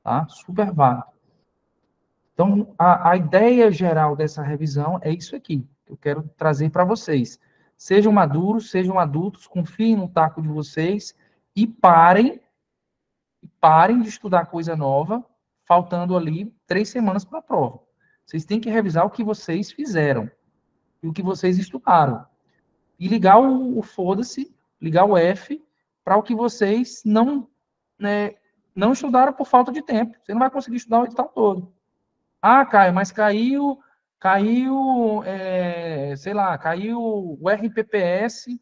tá? Super válido. Então, a ideia geral dessa revisão é isso aqui, que eu quero trazer para vocês. Sejam maduros, sejam adultos, confiem no taco de vocês e parem de estudar coisa nova, faltando ali 3 semanas para a prova. Vocês têm que revisar o que vocês fizeram e o que vocês estudaram. E ligar o foda-se, ligar o F para o que vocês não estudaram por falta de tempo. Você não vai conseguir estudar o edital todo. Ah, Caio, mas sei lá, caiu o RPPS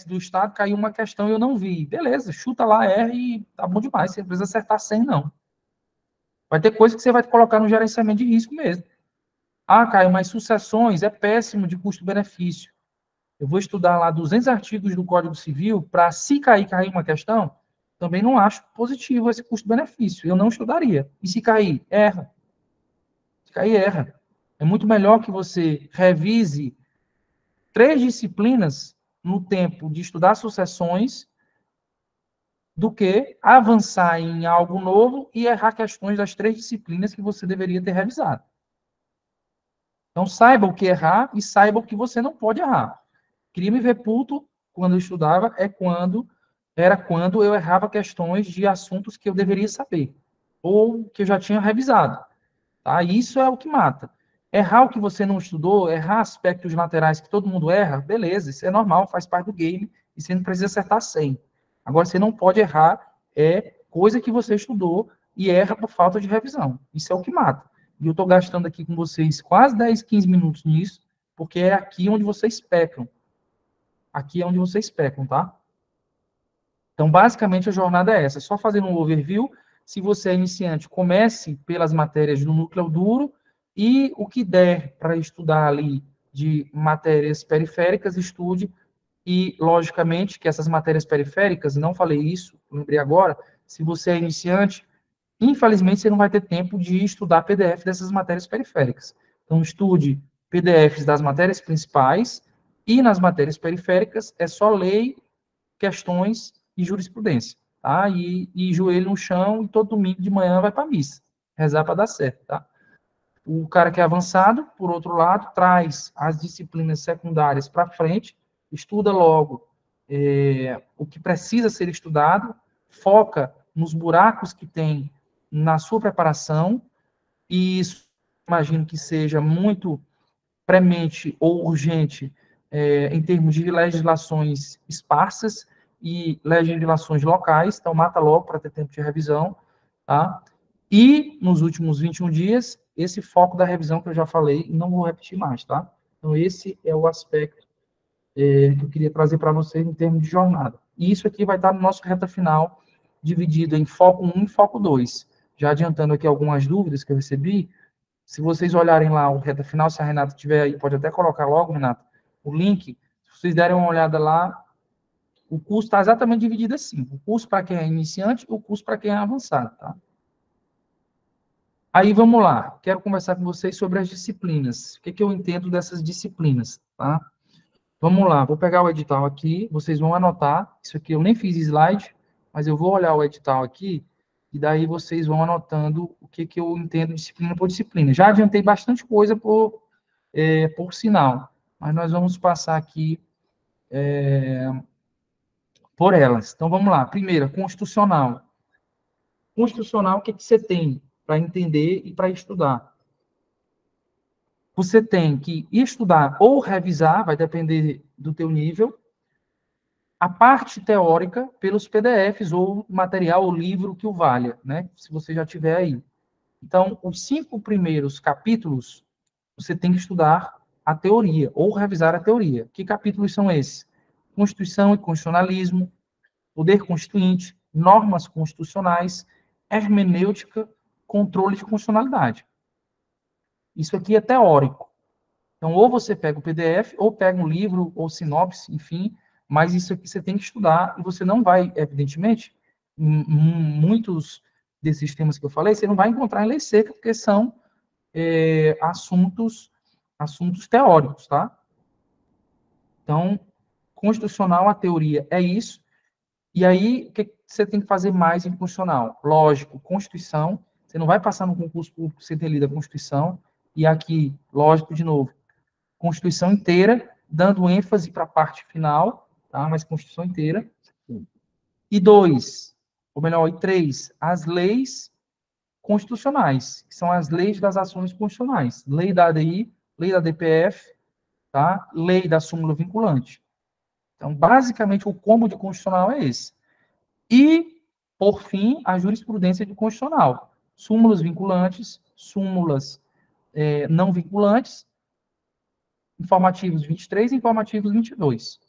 do Estado caiu uma questão e eu não vi. Beleza, chuta lá R e tá bom demais, você não precisa acertar 100, não. Vai ter coisa que você vai colocar no gerenciamento de risco mesmo. Ah, Caio, mas sucessões é péssimo de custo-benefício. Eu vou estudar lá 200 artigos do Código Civil para, se cair uma questão, também não acho positivo esse custo-benefício. Eu não estudaria. E se cair? Erra. Se cair, erra. É muito melhor que você revise 3 disciplinas no tempo de estudar sucessões do que avançar em algo novo e errar questões das 3 disciplinas que você deveria ter revisado. Então, saiba o que errar e saiba o que você não pode errar. Crime ver puto, quando eu estudava, era quando eu errava questões de assuntos que eu deveria saber, ou que eu já tinha revisado. Tá? Isso é o que mata. Errar o que você não estudou, errar aspectos laterais que todo mundo erra, beleza, isso é normal, faz parte do game, e você não precisa acertar 100. Agora, você não pode errar coisa que você estudou e erra por falta de revisão. Isso é o que mata. E eu estou gastando aqui com vocês quase 10, 15 minutos nisso, porque é aqui onde vocês pecam. Aqui é onde vocês pecam, tá? Então, basicamente, a jornada é essa. Só fazendo um overview. Se você é iniciante, comece pelas matérias do núcleo duro e o que der para estudar ali de matérias periféricas, estude E, logicamente, que essas matérias periféricas, não falei isso, lembrei agora, se você é iniciante, infelizmente você não vai ter tempo de estudar PDF dessas matérias periféricas. Então, estude PDFs das matérias principais e nas matérias periféricas é só lei, questões e jurisprudência, tá? E joelho no chão e todo domingo de manhã vai para a missa, rezar para dar certo, tá? O cara que é avançado, por outro lado, traz as disciplinas secundárias para frente, estuda logo o que precisa ser estudado, foca nos buracos que tem na sua preparação, e isso imagino que seja muito premente ou urgente em termos de legislações esparsas e legislações locais, então mata logo para ter tempo de revisão, tá? E, nos últimos 21 dias, esse foco da revisão que eu já falei, não vou repetir mais, tá? Então, esse é o aspecto que eu queria trazer para vocês em termos de jornada. E isso aqui vai estar no nosso reta final, dividido em foco 1 e foco 2. Já adiantando aqui algumas dúvidas que eu recebi, se vocês olharem lá o reta final, se a Renata tiver aí, pode até colocar logo, Renata, o link, se vocês derem uma olhada lá, o curso está exatamente dividido assim, o curso para quem é iniciante e o curso para quem é avançado, tá? Aí vamos lá, quero conversar com vocês sobre as disciplinas. O que eu entendo dessas disciplinas, tá? Vamos lá, vou pegar o edital aqui, vocês vão anotar. Isso aqui eu nem fiz slide, mas eu vou olhar o edital aqui e daí vocês vão anotando o que eu entendo disciplina por disciplina. Já adiantei bastante coisa por sinal, mas nós vamos passar aqui por elas. Então vamos lá. Primeira, constitucional. Constitucional, o que você tem para entender e para estudar? Você tem que estudar ou revisar, vai depender do teu nível, a parte teórica pelos PDFs ou material ou livro que o valha, né? Se você já tiver aí. Então, os 5 primeiros capítulos, você tem que estudar a teoria ou revisar a teoria. Que capítulos são esses? Constituição e constitucionalismo, poder constituinte, normas constitucionais, hermenêutica, controle de constitucionalidade. Isso aqui é teórico. Então, ou você pega o PDF, ou pega um livro, ou sinopse, enfim, mas isso aqui você tem que estudar, e você não vai, evidentemente, muitos desses temas que eu falei, você não vai encontrar em lei seca, porque são assuntos teóricos, tá? Então, constitucional, a teoria é isso, e aí, o que você tem que fazer mais em constitucional? Lógico, Constituição, você não vai passar no concurso público sem ter lido a Constituição, e aqui, lógico, de novo, Constituição inteira, dando ênfase para a parte final, tá? Mas Constituição inteira. E 2, ou melhor, e 3, as leis constitucionais, que são as leis das ações constitucionais. Lei da ADI, lei da DPF, tá? Lei da súmula vinculante. Então, basicamente, o combo de constitucional é esse. E, por fim, a jurisprudência de constitucional. Súmulas vinculantes, súmulas não vinculantes, informativos 23 e informativos 22.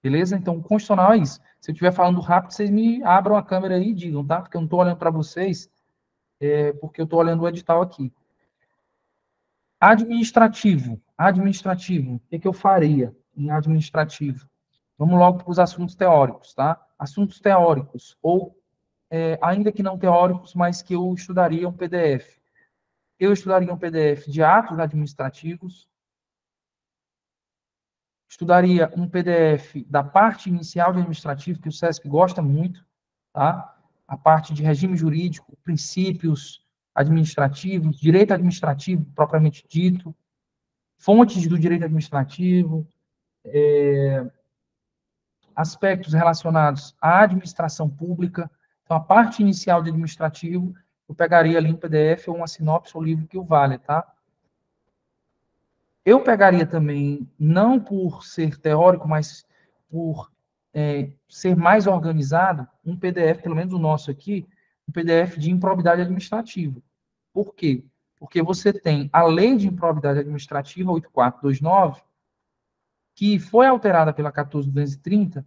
Beleza? Então, o constitucional é isso. Se eu estiver falando rápido, vocês me abram a câmera aí e digam, tá? Porque eu não estou olhando para vocês, porque eu estou olhando o edital aqui. Administrativo. Administrativo. O que eu faria em administrativo? Vamos logo para os assuntos teóricos, tá? Assuntos teóricos, ou ainda que não teóricos, mas que eu estudaria um PDF. Eu estudaria um PDF de atos administrativos, estudaria um PDF da parte inicial de administrativo, que o SESC gosta muito, tá? A parte de regime jurídico, princípios administrativos, direito administrativo propriamente dito, fontes do direito administrativo, aspectos relacionados à administração pública. Então, a parte inicial de administrativo, eu pegaria ali um PDF ou uma sinopse ou livro que o valha, tá? Eu pegaria também, não por ser teórico, mas por ser mais organizado, um PDF, pelo menos o nosso aqui, um PDF de improbidade administrativa. Por quê? Porque você tem a Lei de Improbidade Administrativa 8429, que foi alterada pela 14230,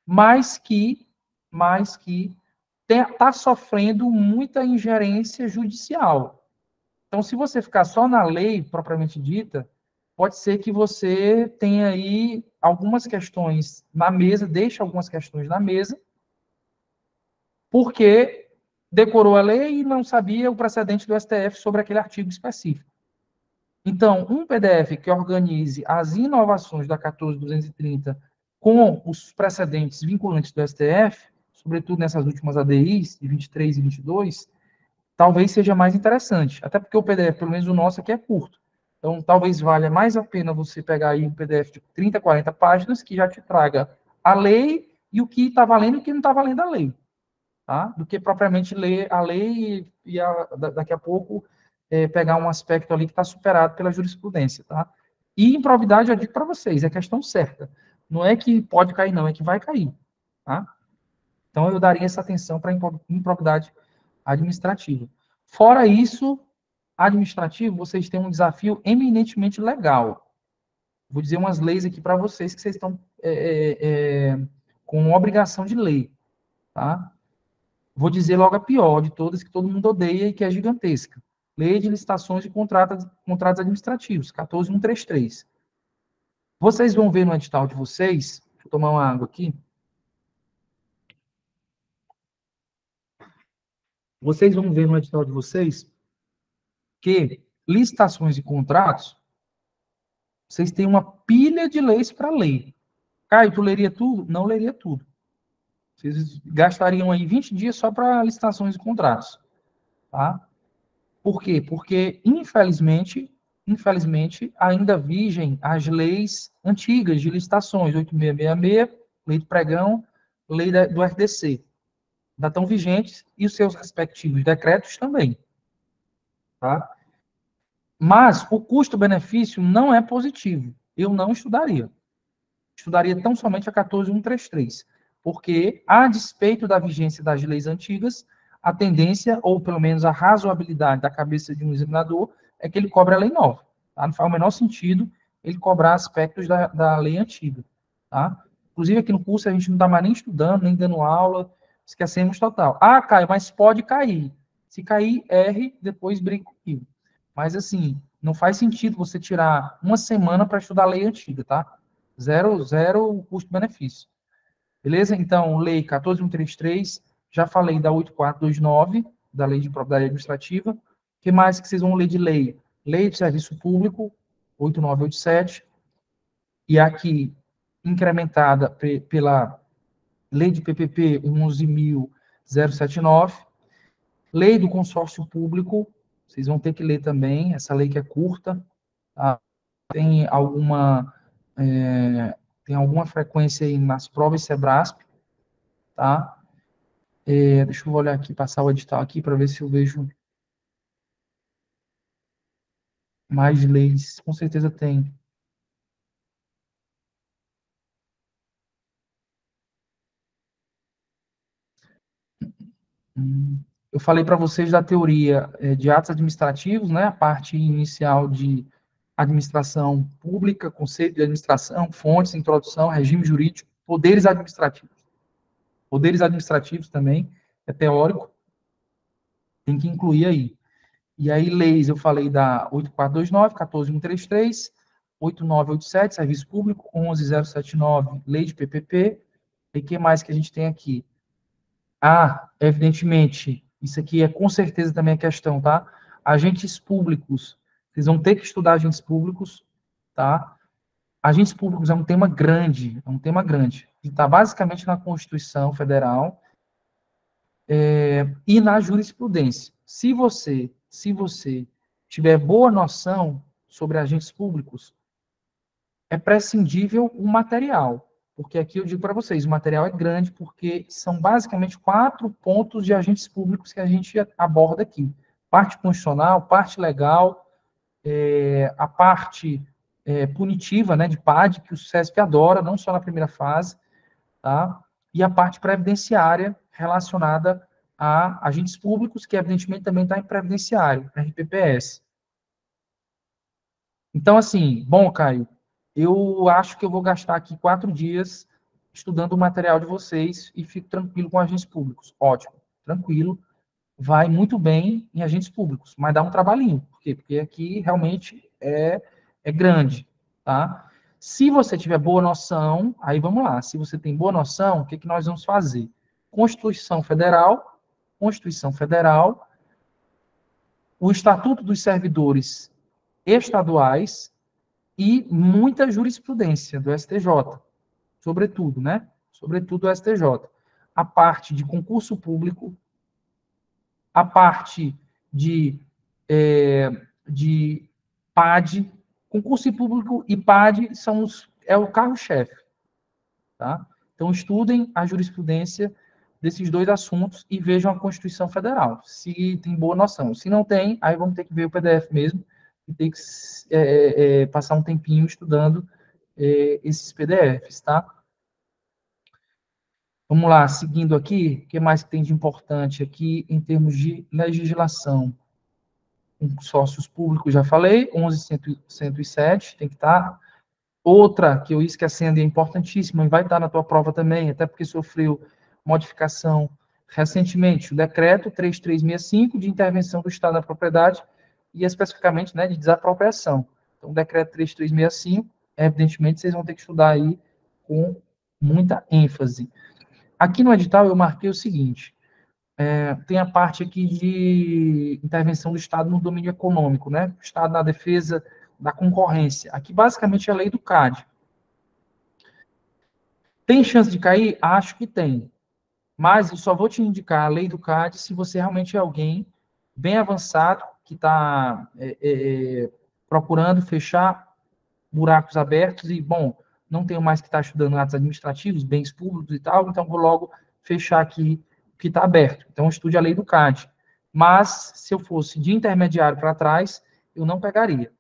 mas que está sofrendo muita ingerência judicial. Então, se você ficar só na lei propriamente dita, pode ser que você tenha aí algumas questões na mesa, deixa algumas questões na mesa, porque decorou a lei e não sabia o precedente do STF sobre aquele artigo específico. Então, um PDF que organize as inovações da 14.230 com os precedentes vinculantes do STF, sobretudo nessas últimas ADIs, de 23 e 22, talvez seja mais interessante. Até porque o PDF, pelo menos o nosso aqui, é curto. Então, talvez valha mais a pena você pegar aí um PDF de 30, 40 páginas, que já te traga a lei e o que está valendo e o que não está valendo a lei. Tá? Do que propriamente ler a lei e daqui a pouco pegar um aspecto ali que está superado pela jurisprudência. Tá? E improvidade, eu digo para vocês, é questão certa. Não é que pode cair, não, é que vai cair. Tá? Então, eu daria essa atenção para improvidade administrativa. Fora isso, administrativo, vocês têm um desafio eminentemente legal. Vou dizer umas leis aqui para vocês que vocês estão com obrigação de ler. Tá? Vou dizer logo a pior de todas, que todo mundo odeia e que é gigantesca. Lei de licitações e contratos administrativos, 14.133. Vocês vão ver no edital de vocês, deixa eu tomar uma água aqui. Vocês vão ver no edital de vocês que licitações e contratos, vocês têm uma pilha de leis para ler. Caio, tu leria tudo? Não leria tudo. Vocês gastariam aí 20 dias só para licitações e contratos. Tá? Por quê? Porque, infelizmente, ainda vigem as leis antigas de licitações, 8666, lei do pregão, lei do RDC. Ainda estão vigentes e os seus respectivos decretos também. Tá? Mas o custo-benefício não é positivo. Eu não estudaria. Estudaria tão somente a 14.133, porque, a despeito da vigência das leis antigas, a tendência, ou pelo menos a razoabilidade da cabeça de um examinador, é que ele cobre a lei nova. Tá? Não faz o menor sentido ele cobrar aspectos da lei antiga. Tá? Inclusive, aqui no curso, a gente não está mais nem estudando, nem dando aula, esquecemos total. Ah, Caio, mas pode cair. Se cair, erre, depois brigue comigo. Mas, assim, não faz sentido você tirar uma semana para estudar a lei antiga, tá? Zero custo-benefício. Beleza? Então, lei 14.133, já falei da 8.429, da lei de propriedade administrativa. O que mais que vocês vão ler de lei? Lei de serviço público, 8.987, e aqui, incrementada pela lei de PPP, 11.079. Lei do consórcio público, vocês vão ter que ler também, essa lei que é curta, tá? Tem alguma frequência aí nas provas Sebrasp, tá? Deixa eu olhar aqui, passar o edital aqui para ver se eu vejo mais leis. Com certeza tem. Eu falei para vocês da teoria de atos administrativos, né? A parte inicial de administração pública, conceito de administração, fontes, introdução, regime jurídico, poderes administrativos. Poderes administrativos também, é teórico, tem que incluir aí. E aí, leis, eu falei da 8.429, 14.133, 8.987, Serviço Público, 11.079, Lei de PPP. E o que mais que a gente tem aqui? Ah, evidentemente, isso aqui é com certeza também a questão, tá? Agentes públicos. Vocês vão ter que estudar agentes públicos, tá? Agentes públicos é um tema grande. E está basicamente na Constituição Federal e na jurisprudência. Se você tiver boa noção sobre agentes públicos, é prescindível o material, porque aqui eu digo para vocês, o material é grande porque são basicamente 4 pontos de agentes públicos que a gente aborda aqui. Parte constitucional, parte legal, a parte punitiva, né, de PAD, que o SESP adora, não só na primeira fase, tá? E a parte previdenciária relacionada a agentes públicos, que evidentemente também está em previdenciário, RPPS. Então, assim, bom, Caio, eu acho que eu vou gastar aqui 4 dias estudando o material de vocês e fico tranquilo com agentes públicos. Ótimo, tranquilo. Vai muito bem em agentes públicos, mas dá um trabalhinho. Por quê? Porque aqui realmente é grande, tá? Se você tiver boa noção, aí vamos lá. Se você tem boa noção, o que nós vamos fazer? Constituição Federal, o Estatuto dos Servidores Estaduais e muita jurisprudência do STJ, sobretudo, né? Sobretudo o STJ. A parte de concurso público, a parte de PAD, concurso público e PAD é o carro-chefe, tá? Então, estudem a jurisprudência desses dois assuntos e vejam a Constituição Federal, se tem boa noção. Se não tem, aí vamos ter que ver o PDF mesmo e ter que passar um tempinho estudando esses PDFs, tá? Vamos lá, seguindo aqui, o que mais tem de importante aqui em termos de legislação? Consórcios públicos, já falei, 11.107, tem que estar. Outra que eu esquecendo e é importantíssima, e vai estar na tua prova também, até porque sofreu modificação recentemente, o decreto 3365 de intervenção do Estado na propriedade e especificamente, né, de desapropriação. Então, o decreto 3365, evidentemente, vocês vão ter que estudar aí com muita ênfase. Aqui no edital eu marquei o seguinte, tem a parte aqui de intervenção do Estado no domínio econômico, né? O Estado na defesa da concorrência. Aqui, basicamente, é a lei do CAD. Tem chance de cair? Acho que tem. Mas eu só vou te indicar a lei do CAD se você realmente é alguém bem avançado, que está procurando fechar buracos abertos e, bom, não tenho mais que estar estudando atos administrativos, bens públicos e tal, então vou logo fechar aqui o que está aberto. Então, estude a lei do CAD. Mas, se eu fosse de intermediário para trás, eu não pegaria.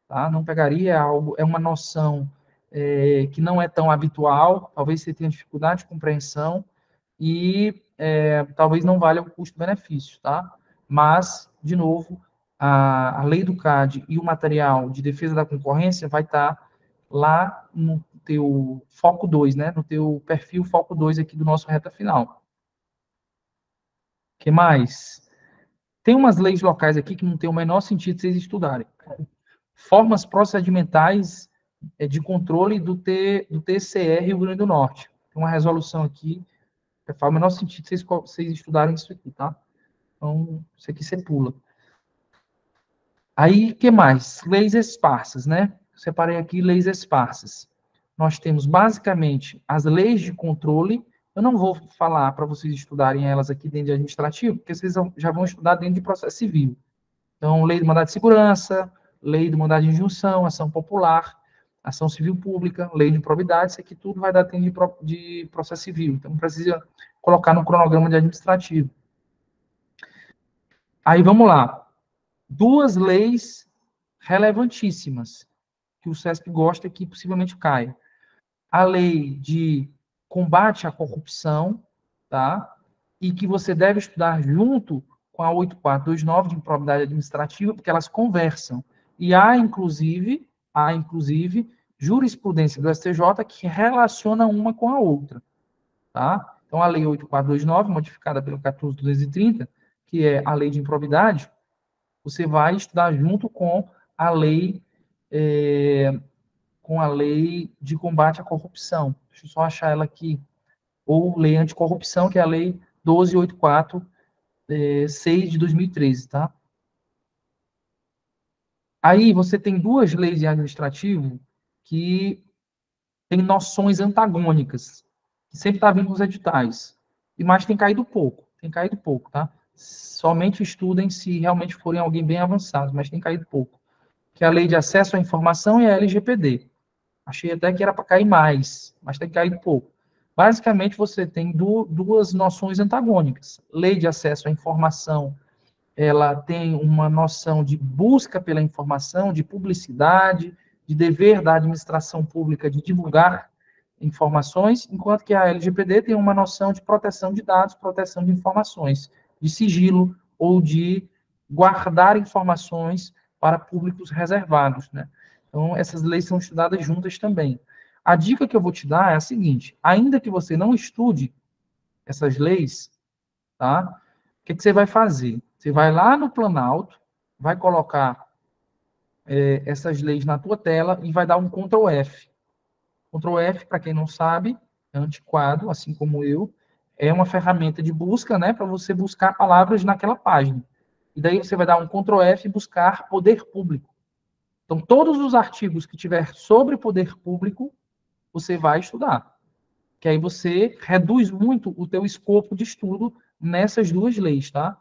Tá? Não pegaria, é uma noção que não é tão habitual, talvez você tenha dificuldade de compreensão e talvez não valha o custo-benefício, tá? Mas, de novo, a lei do CAD e o material de defesa da concorrência vai estar lá no teu foco 2, né? No teu perfil foco 2 aqui do nosso reta final. O que mais? Tem umas leis locais aqui que não tem o menor sentido vocês estudarem. Formas procedimentais de controle do TCE Rio Grande do Norte. Tem uma resolução aqui que faz o menor sentido vocês estudarem isso aqui, tá? Então, isso aqui você pula. Aí, o que mais? Leis esparsas, né? Separei aqui leis esparsas. Nós temos, basicamente, as leis de controle. Eu não vou falar para vocês estudarem elas aqui dentro de administrativo, porque vocês já vão estudar dentro de processo civil. Então, lei do mandado de segurança, lei do mandado de injunção, ação popular, ação civil pública, lei de improbidade, isso aqui tudo vai dar tempo de processo civil. Então, não precisa colocar no cronograma de administrativo. Aí, vamos lá. Duas leis relevantíssimas que o SESP gosta que possivelmente caia. A lei de combate à corrupção, tá? E que você deve estudar junto com a 8429 de improbidade administrativa, porque elas conversam. E há, inclusive, jurisprudência do STJ que relaciona uma com a outra, tá? Então, a lei 8429, modificada pelo 14.230, que é a lei de improbidade, você vai estudar junto com a lei de combate à corrupção. Deixa eu só achar ela aqui. Ou lei anticorrupção, que é a lei 1284, 6 de 2013, tá? Aí você tem duas leis de administrativo que têm noções antagônicas, que sempre está vindo nos editais. E mais tem caído pouco, tá? Somente estudem se realmente forem alguém bem avançado, mas tem caído pouco. Que é a lei de acesso à informação e a LGPD. Achei até que era para cair mais, mas tem caído pouco. Basicamente, você tem duas noções antagônicas. Lei de acesso à informação, ela tem uma noção de busca pela informação, de publicidade, de dever da administração pública de divulgar informações, enquanto que a LGPD tem uma noção de proteção de dados, proteção de informações, de sigilo ou de guardar informações para públicos reservados, né? Então, essas leis são estudadas juntas também. A dica que eu vou te dar é a seguinte: ainda que você não estude essas leis, tá? O que você vai fazer? Você vai lá no Planalto, vai colocar essas leis na tua tela e vai dar um Ctrl F. Ctrl F, para quem não sabe, é antiquado, assim como eu, é uma ferramenta de busca, né, para você buscar palavras naquela página. E daí você vai dar um Ctrl F e buscar poder público. Então, todos os artigos que tiver sobre poder público, você vai estudar. Que aí você reduz muito o teu escopo de estudo nessas duas leis, tá?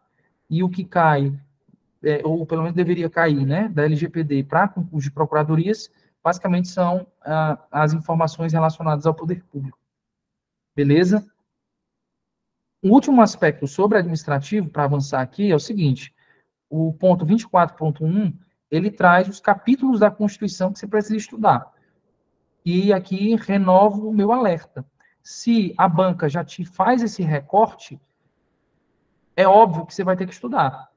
E o que cai, ou pelo menos deveria cair, né, da LGPD para concurso de procuradorias, basicamente são as informações relacionadas ao poder público. Beleza? O último aspecto sobre administrativo, para avançar aqui, é o seguinte: o ponto 24.1, ele traz os capítulos da Constituição que você precisa estudar. E aqui renovo o meu alerta. Se a banca já te faz esse recorte, é óbvio que você vai ter que estudar,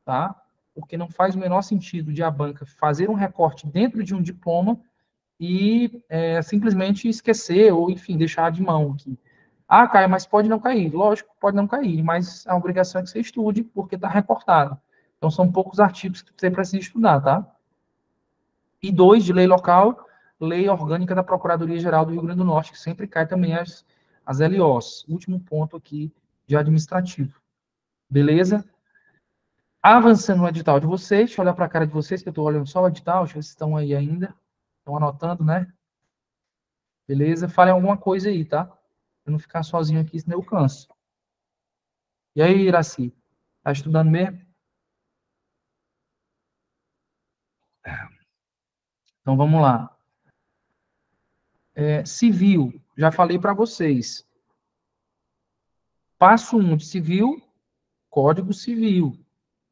tá? Porque não faz o menor sentido de a banca fazer um recorte dentro de um diploma e simplesmente esquecer ou, enfim, deixar de mão aqui. Ah, Caio, mas pode não cair. Lógico, pode não cair, mas a obrigação é que você estude porque está recortado. Então, são poucos artigos que você precisa estudar, tá? E 2, de lei local, lei orgânica da Procuradoria-Geral do Rio Grande do Norte, que sempre cai também as LOs. Último ponto aqui de administrativo. Beleza? Avançando no edital de vocês, deixa eu olhar para a cara de vocês, que eu estou olhando só o edital, deixa eu ver se estão aí ainda. Estão anotando, né? Beleza? Falem alguma coisa aí, tá? Para não ficar sozinho aqui, senão eu canso. E aí, Iraci? Tá estudando mesmo? Então vamos lá. Civil, já falei para vocês. Passo 1 de civil, Código Civil.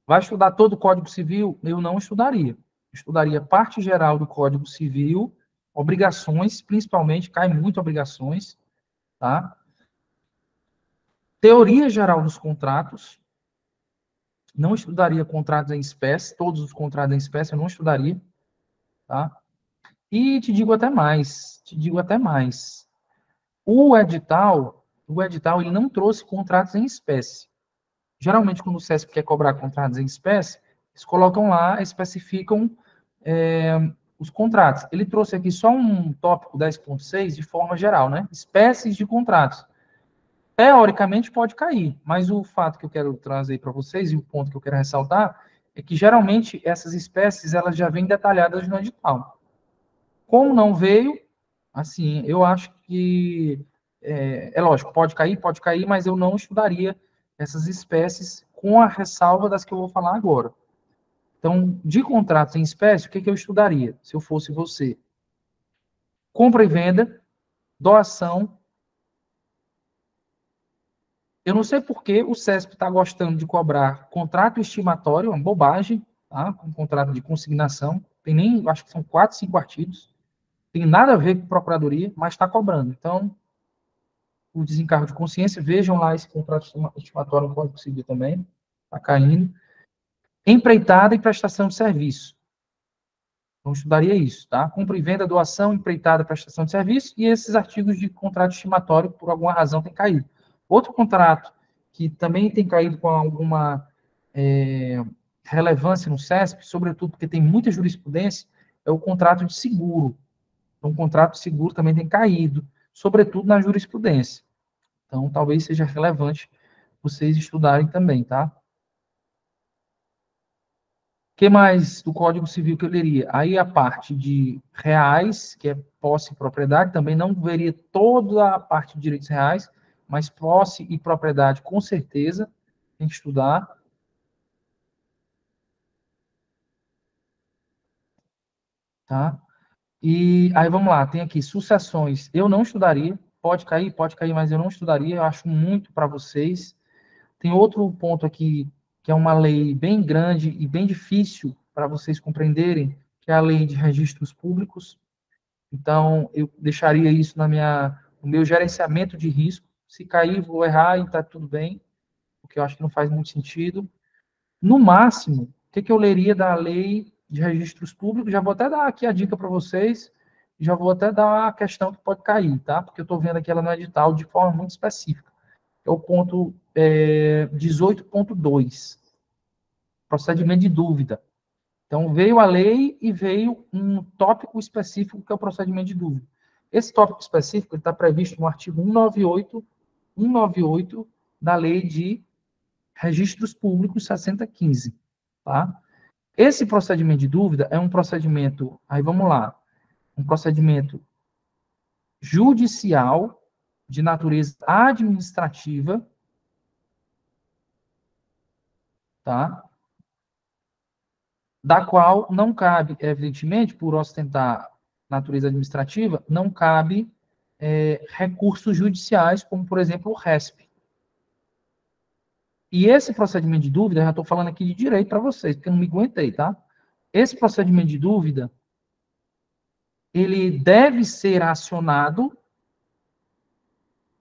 Vai estudar todo o Código Civil? Eu não estudaria. Estudaria parte geral do Código Civil, obrigações, principalmente, cai muito obrigações, tá? Teoria geral dos contratos. Não estudaria contratos em espécie, todos os contratos em espécie eu não estudaria, tá? E te digo até mais, o edital ele não trouxe contratos em espécie. Geralmente, quando o CESP quer cobrar contratos em espécie, eles colocam lá, especificam os contratos. Ele trouxe aqui só um tópico 10.6 de forma geral, né? Espécies de contratos. Teoricamente pode cair, mas o fato que eu quero trazer para vocês e o ponto que eu quero ressaltar é que geralmente essas espécies elas já vêm detalhadas no edital. Como não veio, assim, eu acho que lógico, pode cair, mas eu não estudaria essas espécies com a ressalva das que eu vou falar agora. Então, de contratos em espécie, o que, que eu estudaria, se eu fosse você? Compra e venda, doação. Eu não sei por que o CESP está gostando de cobrar contrato estimatório, uma bobagem, tá? Um contrato de consignação. Tem nem, acho que são 4, 5 artigos. Tem nada a ver com procuradoria, mas está cobrando. Então, o desencargo de consciência, vejam lá esse contrato estimatório no Código Civil também, está caindo. Empreitada e prestação de serviço. Então, estudaria isso, tá? Compra e venda, doação, empreitada, prestação de serviço, e esses artigos de contrato estimatório, por alguma razão, tem caído. Outro contrato que também tem caído com alguma relevância no CESP, sobretudo porque tem muita jurisprudência, é o contrato de seguro. Então, o contrato de seguro também tem caído, sobretudo na jurisprudência. Então, talvez seja relevante vocês estudarem também, tá? Que mais do Código Civil que eu leria? Aí a parte de reais, que é posse e propriedade, também não veria toda a parte de direitos reais, mas posse e propriedade, com certeza, tem que estudar, tá? E aí vamos lá, tem aqui sucessões. Eu não estudaria, pode cair, mas eu não estudaria, eu acho muito para vocês. Tem outro ponto aqui, que é uma lei bem grande e bem difícil para vocês compreenderem, que é a lei de registros públicos. Então, eu deixaria isso no meu gerenciamento de risco. Se cair, vou errar e está tudo bem, porque eu acho que não faz muito sentido. No máximo, o que, que eu leria da lei de registros públicos? Já vou até dar aqui a dica para vocês, já vou até dar a questão que pode cair, tá? Porque eu estou vendo aqui ela no edital de forma muito específica. É o ponto 18.2, procedimento de dúvida. Então, veio a lei e veio um tópico específico que é o procedimento de dúvida. Esse tópico específico está previsto no artigo 198 da Lei de Registros Públicos 6015, tá? Esse procedimento de dúvida é um procedimento, aí vamos lá, um procedimento judicial de natureza administrativa, tá? Da qual não cabe, evidentemente, por ostentar natureza administrativa, não cabe recursos judiciais, como, por exemplo, o RESP. E esse procedimento de dúvida, eu já estou falando aqui de direito para vocês, porque eu não me aguentei, tá? Esse procedimento de dúvida, ele deve ser acionado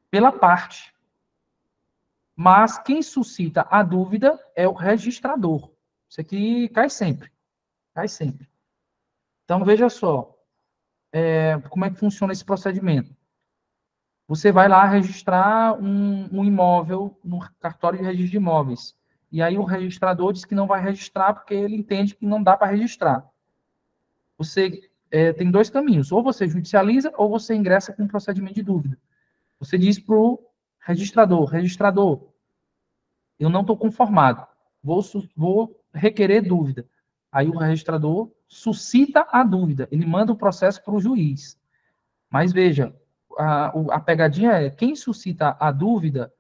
pela parte. Mas quem suscita a dúvida é o registrador. Isso aqui cai sempre. Cai sempre. Então, veja só, como é que funciona esse procedimento. Você vai lá registrar um imóvel no cartório de registro de imóveis. E aí o registrador diz que não vai registrar porque ele entende que não dá para registrar. Você tem dois caminhos. Ou você judicializa ou você ingressa com um procedimento de dúvida. Você diz para o registrador, eu não estou conformado, vou requerer dúvida. Aí o registrador suscita a dúvida, ele manda o processo para o juiz. Mas veja, a pegadinha é, quem suscita a dúvida,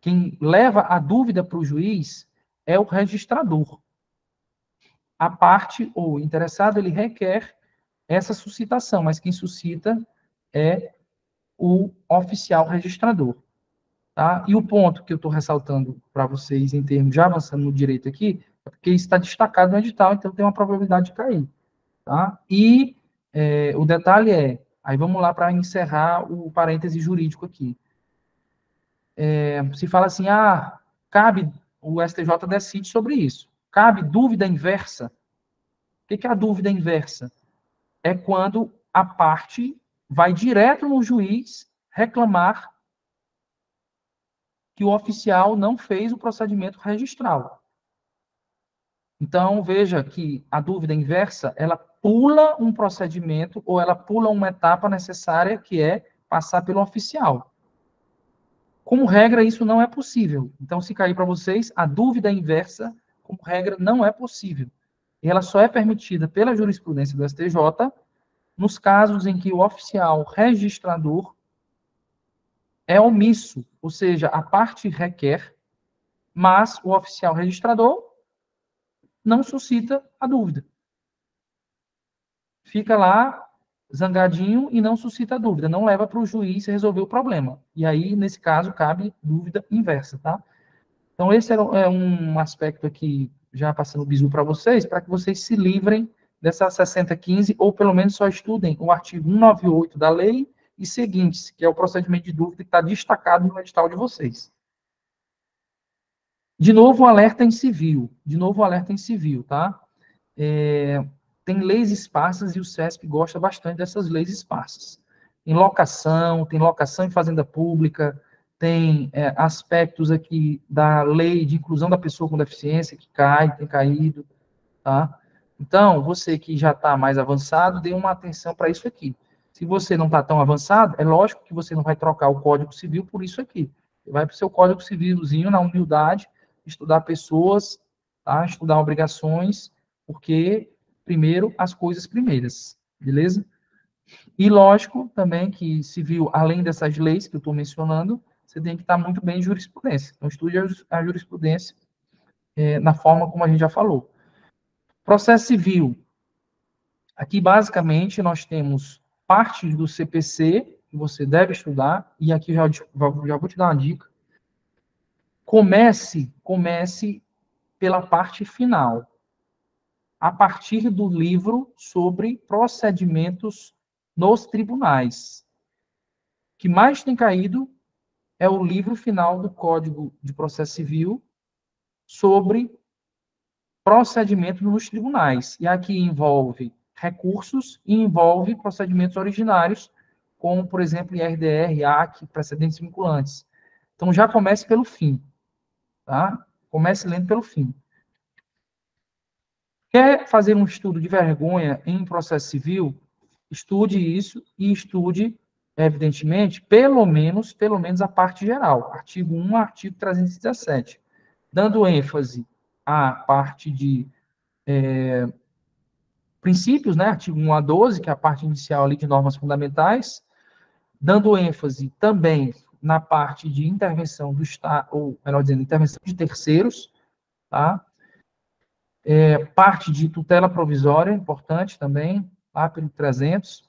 quem leva a dúvida para o juiz é o registrador. A parte, ou interessado, ele requer essa suscitação, mas quem suscita é o oficial registrador. Tá? E o ponto que eu estou ressaltando para vocês, em termos de avançando no direito aqui, é porque isso está destacado no edital, então tem uma probabilidade de cair. Tá? E o detalhe é, aí vamos lá para encerrar o parêntese jurídico aqui. Se fala assim, cabe, o STJ decide sobre isso. Cabe dúvida inversa. O que é a dúvida inversa? É quando a parte vai direto no juiz reclamar que o oficial não fez o procedimento registral. Então, veja que a dúvida inversa, ela pula um procedimento ou ela pula uma etapa necessária, que é passar pelo oficial. Como regra, isso não é possível. Então, se cair para vocês, a dúvida inversa, como regra, não é possível. E ela só é permitida pela jurisprudência do STJ nos casos em que o oficial registrador é omisso, ou seja, a parte requer, mas o oficial registrador não suscita a dúvida. Fica lá zangadinho e não suscita dúvida, não leva para o juiz resolver o problema. E aí, nesse caso, cabe dúvida inversa, tá? Então, esse é um aspecto aqui, já passando o bizu para vocês, para que vocês se livrem dessa 6015, ou pelo menos só estudem o artigo 198 da lei e seguintes, que é o procedimento de dúvida que está destacado no edital de vocês. De novo, o alerta em civil. De novo, o alerta em civil, tá? Tem leis esparsas e o CESP gosta bastante dessas leis esparsas. Tem locação em fazenda pública, tem aspectos aqui da lei de inclusão da pessoa com deficiência que tem caído, tá? Então, você que já está mais avançado, dê uma atenção para isso aqui. Se você não está tão avançado, é lógico que você não vai trocar o Código Civil por isso aqui. Você vai para o seu Código Civilzinho, na humildade, estudar pessoas, tá? Estudar obrigações, porque, primeiro, as coisas primeiras, beleza? E lógico também que civil, além dessas leis que eu estou mencionando, você tem que estar muito bem em jurisprudência. Então, estude a jurisprudência na forma como a gente já falou. Processo civil. Aqui, basicamente, nós temos partes do CPC que você deve estudar, e aqui já vou te dar uma dica. Comece pela parte final, a partir do livro sobre procedimentos nos tribunais. O que mais tem caído é o livro final do Código de Processo Civil sobre procedimento nos tribunais. E aqui envolve recursos e envolve procedimentos originários, como, por exemplo, IRDR, AC, precedentes vinculantes. Então, já comece pelo fim, tá? Comece lendo pelo fim. Quer fazer um estudo de vergonha em processo civil? Estude isso e estude, evidentemente, pelo menos a parte geral, artigo 1 artigo 317, dando ênfase à parte de princípios, né, artigo 1 a 12, que é a parte inicial ali de normas fundamentais, dando ênfase também na parte de intervenção do Estado, ou melhor dizendo, intervenção de terceiros, tá? Parte de tutela provisória, importante também, lá pelo 300.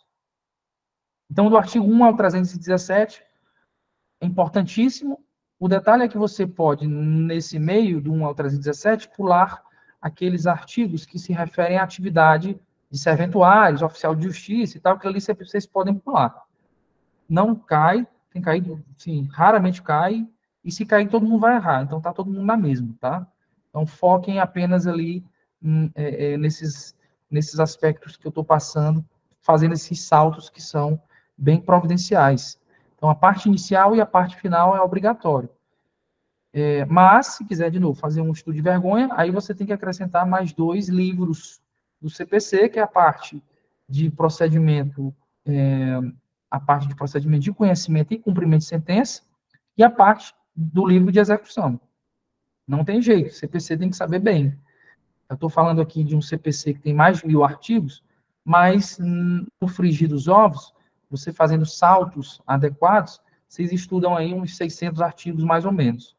Então, do artigo 1 ao 317, é importantíssimo. O detalhe é que você pode, nesse meio, do 1 ao 317, pular aqueles artigos que se referem à atividade de serventuários, oficial de justiça e tal, que ali vocês podem pular. Não cai, tem caído, sim, raramente cai, e se cair, todo mundo vai errar, então tá todo mundo na mesma, tá? Então, foquem apenas ali nesses aspectos que eu estou passando, fazendo esses saltos que são bem providenciais. Então, a parte inicial e a parte final é obrigatório. Mas, se quiser, de novo, fazer um estudo de vergonha, aí você tem que acrescentar mais 2 livros do CPC, que é a parte de procedimento de conhecimento e cumprimento de sentença, e a parte do livro de execução. Não tem jeito, CPC tem que saber bem. Eu estou falando aqui de um CPC que tem mais de 1.000 artigos, mas no frigir dos ovos, você fazendo saltos adequados, vocês estudam aí uns 600 artigos mais ou menos.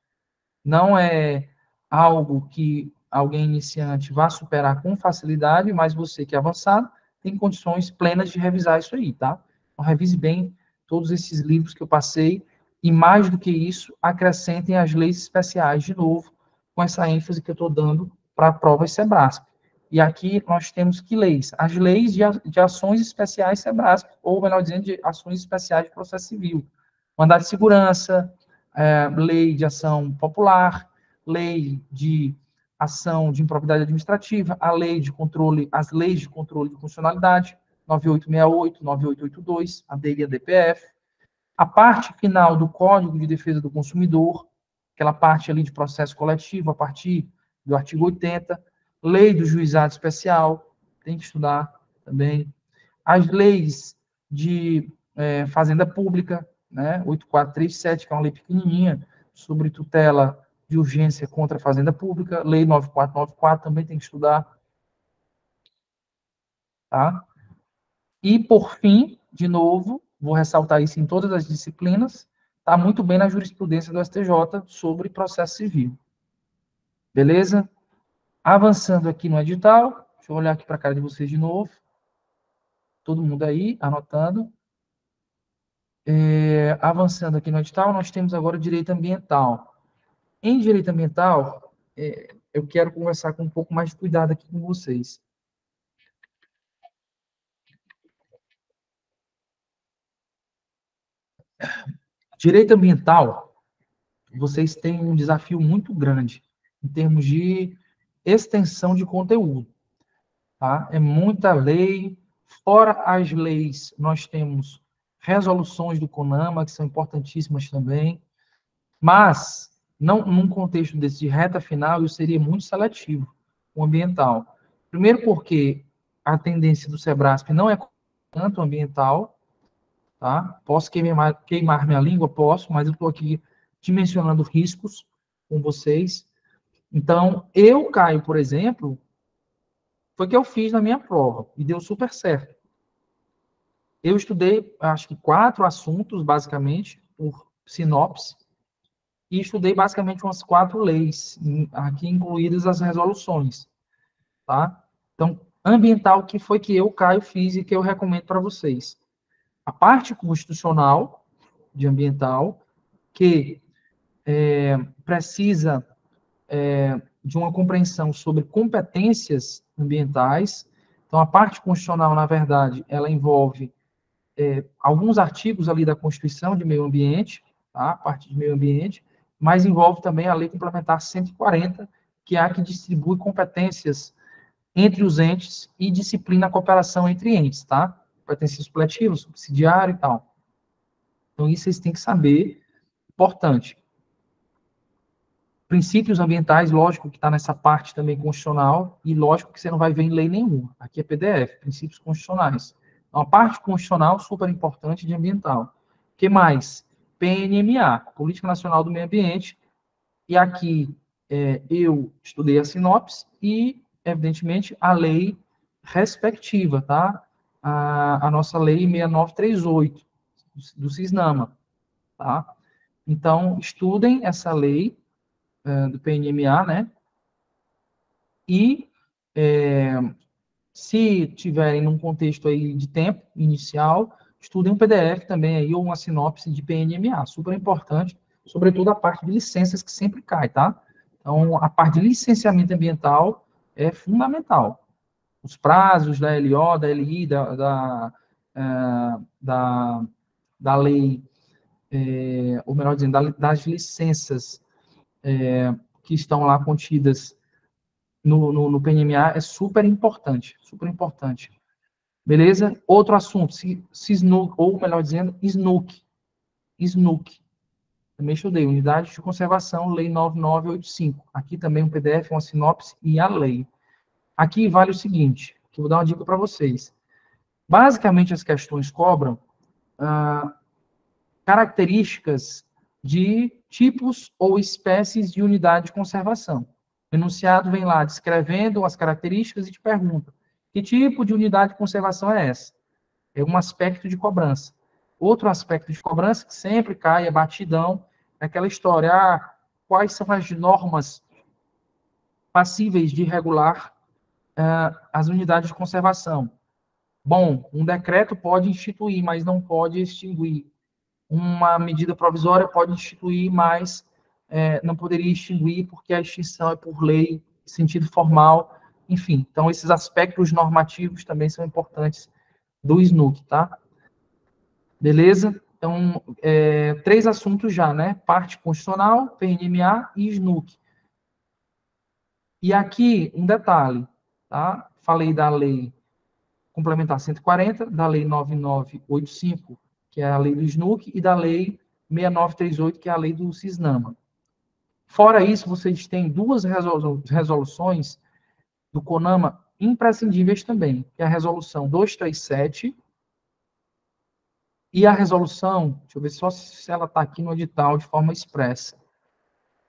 Não é algo que alguém iniciante vá superar com facilidade, mas você que é avançado tem condições plenas de revisar isso aí, tá? Então, revise bem todos esses livros que eu passei e, mais do que isso, acrescentem as leis especiais de novo, com essa ênfase que eu estou dando para provas SEBRASP. E aqui nós temos que leis? As leis de ações especiais SEBRASP, ou melhor dizendo, de ações especiais de processo civil. Mandado de segurança, lei de ação popular, lei de ação de improbidade administrativa, as leis de controle de funcionalidade, 9868, 9882, a DEI e a DPF, a parte final do Código de Defesa do Consumidor, aquela parte ali de processo coletivo, a partir do artigo 80, lei do juizado especial, tem que estudar também, as leis de fazenda pública, né, 8437, que é uma lei pequenininha, sobre tutela de urgência contra a fazenda pública, lei 9494, também tem que estudar, tá? E, por fim, de novo, vou ressaltar isso em todas as disciplinas, está muito bem na jurisprudência do STJ sobre processo civil. Beleza? Avançando aqui no edital, deixa eu olhar aqui para a cara de vocês de novo. Todo mundo aí, anotando. Avançando aqui no edital, nós temos agora o direito ambiental. Em direito ambiental, eu quero conversar com um pouco mais de cuidado aqui com vocês. Direito ambiental, vocês têm um desafio muito grande em termos de extensão de conteúdo, tá? É muita lei, fora as leis, nós temos resoluções do CONAMA, que são importantíssimas também, mas, não, num contexto desse de reta final, eu seria muito seletivo com o ambiental. Primeiro porque a tendência do SEBRASP não é tanto ambiental, tá? Posso queimar minha língua? Posso, mas eu estou aqui dimensionando riscos com vocês. Então, eu, Caio, por exemplo, foi o que eu fiz na minha prova, e deu super certo. Eu estudei, acho que 4 assuntos, basicamente, por sinopse, e estudei basicamente umas 4 leis, aqui incluídas as resoluções, tá? Então, ambiental, que foi que eu, Caio, fiz e que eu recomendo para vocês. A parte constitucional de ambiental, que precisa de uma compreensão sobre competências ambientais. Então, a parte constitucional, na verdade, ela envolve alguns artigos ali da Constituição de Meio Ambiente, tá? A parte de meio ambiente, mas envolve também a Lei Complementar 140, que é a que distribui competências entre os entes e disciplina a cooperação entre entes, tá? Competência supletiva, subsidiária e tal. Então, isso vocês têm que saber, importante. Princípios ambientais, lógico que está nessa parte também constitucional, e lógico que você não vai ver em lei nenhuma. Aqui é PDF, princípios constitucionais. Uma parte constitucional super importante de ambiental. O que mais? PNMA, Política Nacional do Meio Ambiente. E aqui eu estudei a sinopse e, evidentemente, a lei respectiva, tá? A nossa lei 6938 do CISNAMA, tá? Então, estudem essa lei do PNMA, né? E se tiverem num contexto aí de tempo inicial, estudem um PDF também aí ou uma sinopse de PNMA, super importante, sobretudo a parte de licenças que sempre cai, tá? Então, a parte de licenciamento ambiental é fundamental. Os prazos da LO, da LI, da lei, ou melhor dizendo, das licenças que estão lá contidas no PNMA é super importante, super importante. Beleza? Outro assunto, SNUC, ou melhor dizendo, SNUC. SNUC. Também estudei, Unidade de Conservação, Lei 9985. Aqui também um PDF, uma sinopse e a lei. Aqui vale o seguinte, que eu vou dar uma dica para vocês. Basicamente, as questões cobram características de tipos ou espécies de unidade de conservação. O enunciado vem lá descrevendo as características e te pergunta: que tipo de unidade de conservação é essa? É um aspecto de cobrança. Outro aspecto de cobrança que sempre cai, é batidão, é aquela história: quais são as normas passíveis de regular as unidades de conservação? Bom, um decreto pode instituir, mas não pode extinguir. Uma medida provisória pode instituir, mas não poderia extinguir porque a extinção é por lei, sentido formal, enfim. Então, esses aspectos normativos também são importantes do SNUC, tá? Beleza? Então, 3 assuntos já, né? Parte constitucional, PNMA e SNUC. E aqui, um detalhe, tá? Falei da lei complementar 140, da lei 9985, que é a lei do SNUC, e da lei 6938, que é a lei do CISNAMA. Fora isso, vocês têm 2 resoluções do CONAMA imprescindíveis também, que é a resolução 237 e a resolução, deixa eu ver só se ela está aqui no edital de forma expressa,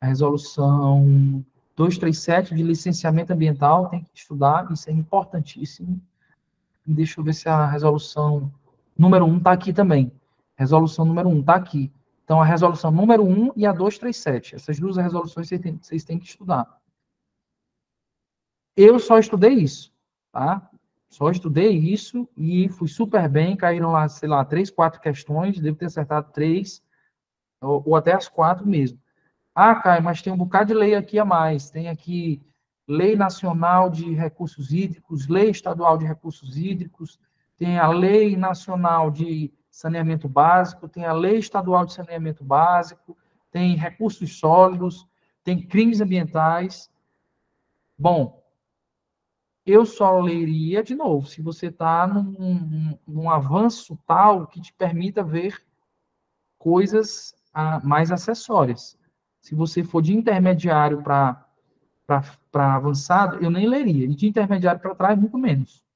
a resolução 237 de licenciamento ambiental, tem que estudar, isso é importantíssimo. Deixa eu ver se a resolução número 1 está aqui também. Resolução número 1 está aqui. Então, a resolução número 1 e a 237. Essas 2 resoluções vocês têm que estudar. Eu só estudei isso, tá? Só estudei isso e fui super bem. Caíram lá, sei lá, 3, 4 questões. Devo ter acertado 3, ou até as 4 mesmo. Caio, mas tem um bocado de lei aqui a mais. Tem aqui Lei Nacional de Recursos Hídricos, Lei Estadual de Recursos Hídricos, tem a Lei Nacional de Saneamento Básico, tem a Lei Estadual de Saneamento Básico, tem recursos sólidos, tem crimes ambientais. Bom, eu só leria de novo se você está num avanço tal que te permita ver coisas mais acessórias. Se você for de intermediário para avançado, eu nem leria. E de intermediário para trás, muito menos.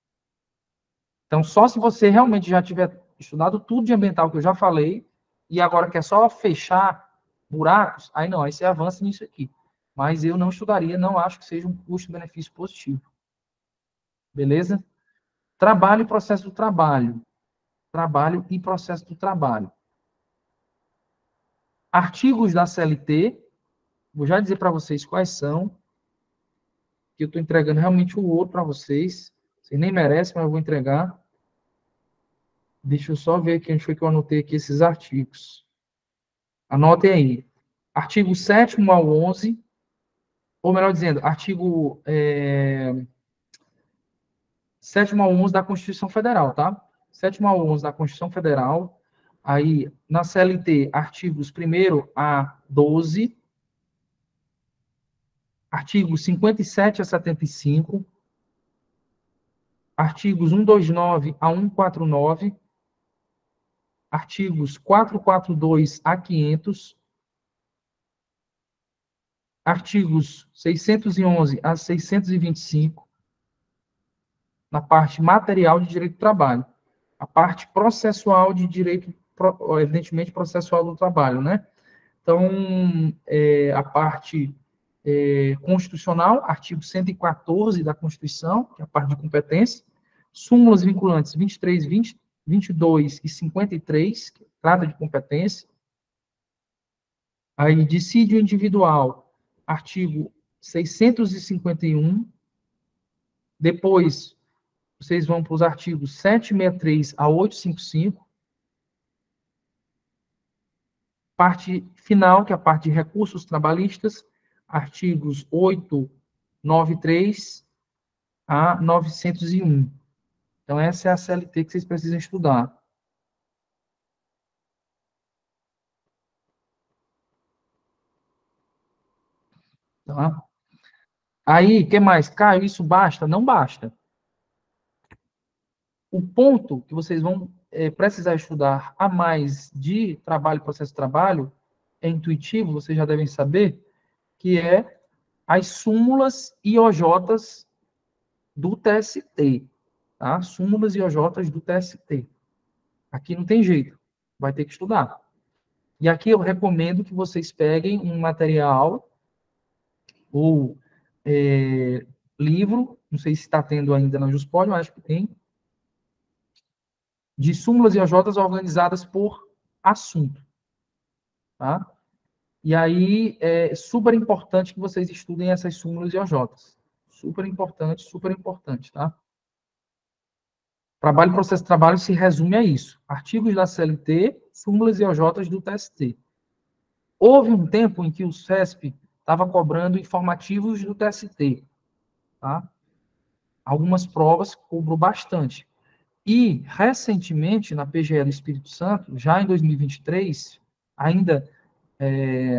Então, só se você realmente já tiver estudado tudo de ambiental que eu já falei, e agora quer só fechar buracos, aí não, aí você avança nisso aqui. Mas eu não estudaria, não acho que seja um custo-benefício positivo. Beleza? Trabalho e processo do trabalho. Trabalho e processo do trabalho. Artigos da CLT, vou já dizer para vocês quais são, que eu estou entregando realmente o ouro para vocês. Vocês nem merecem, mas eu vou entregar. Deixa eu só ver aqui onde foi que eu anotei aqui esses artigos. Anotem aí. Artigo 7º ao 11, ou melhor dizendo, artigo 7º ao 11 da Constituição Federal, tá? 7º ao 11 da Constituição Federal. Aí, na CLT, artigos 1º a 12, artigos 57 a 75, artigos 129 a 149, artigos 442 a 500, artigos 611 a 625, na parte material de direito do trabalho. a parte processual de direito, evidentemente, processual do trabalho, né? Então, a parte constitucional, artigo 114 da Constituição, que é a parte de competência, súmulas vinculantes 23, 20, 22 e 53, que trata de competência. Aí, dissídio individual, artigo 651. Depois, vocês vão para os artigos 763 a 855. Parte final, que é a parte de recursos trabalhistas, artigos 893 a 901. Então, essa é a CLT que vocês precisam estudar. Tá? Aí, o que mais? Caio, isso basta? Não basta. O ponto que vocês vão precisar estudar a mais de trabalho, processo de trabalho, é intuitivo, vocês já devem saber, que é as súmulas e OJs do TST. Tá? Súmulas e OJs do TST. Aqui não tem jeito, vai ter que estudar. E aqui eu recomendo que vocês peguem um material ou livro, não sei se está tendo ainda na Juspod, eu acho que tem, de súmulas e OJs organizadas por assunto. Tá? E aí é super importante que vocês estudem essas súmulas e OJs. Super importante, tá? Trabalho e processo de trabalho se resume a isso. Artigos da CLT, súmulas e OJs do TST. Houve um tempo em que o CESP estava cobrando informativos do TST. Tá? Algumas provas cobrou bastante. E, recentemente, na PGE do Espírito Santo, já em 2023, ainda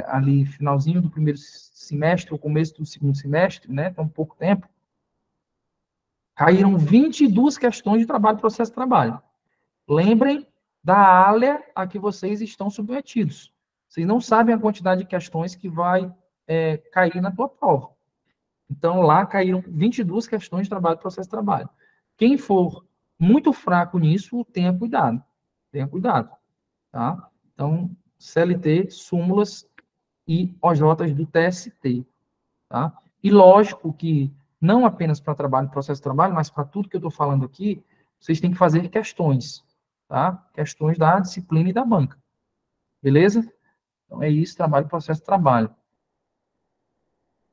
ali finalzinho do primeiro semestre, ou começo do segundo semestre, né, tão pouco tempo, caíram 22 questões de trabalho e processo de trabalho. Lembrem da área a que vocês estão submetidos. Vocês não sabem a quantidade de questões que vai cair na tua prova. Então, lá caíram 22 questões de trabalho e processo de trabalho. Quem for muito fraco nisso, tenha cuidado. Tenha cuidado. Tá? Então, CLT, súmulas e OJs do TST. Tá? E lógico que, não apenas para trabalho e processo de trabalho, mas para tudo que eu estou falando aqui, vocês têm que fazer questões. Tá? Questões da disciplina e da banca. Beleza? Então, é isso, trabalho e processo de trabalho.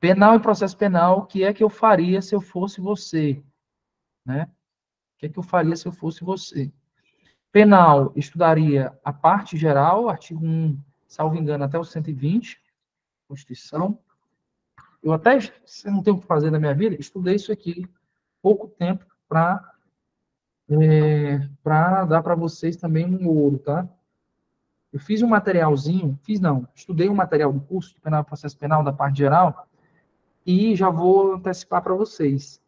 Penal e processo penal, o que é que eu faria se eu fosse você? Né? O que é que eu faria se eu fosse você? Penal, estudaria a parte geral, artigo 1, salvo engano, até o 120, Constituição. Eu até, se não tenho o que fazer na minha vida, estudei isso aqui pouco tempo para dar para vocês também um ouro, tá? Eu fiz um materialzinho, estudei um material do curso de Penal e Processo Penal da parte geral e já vou antecipar para vocês.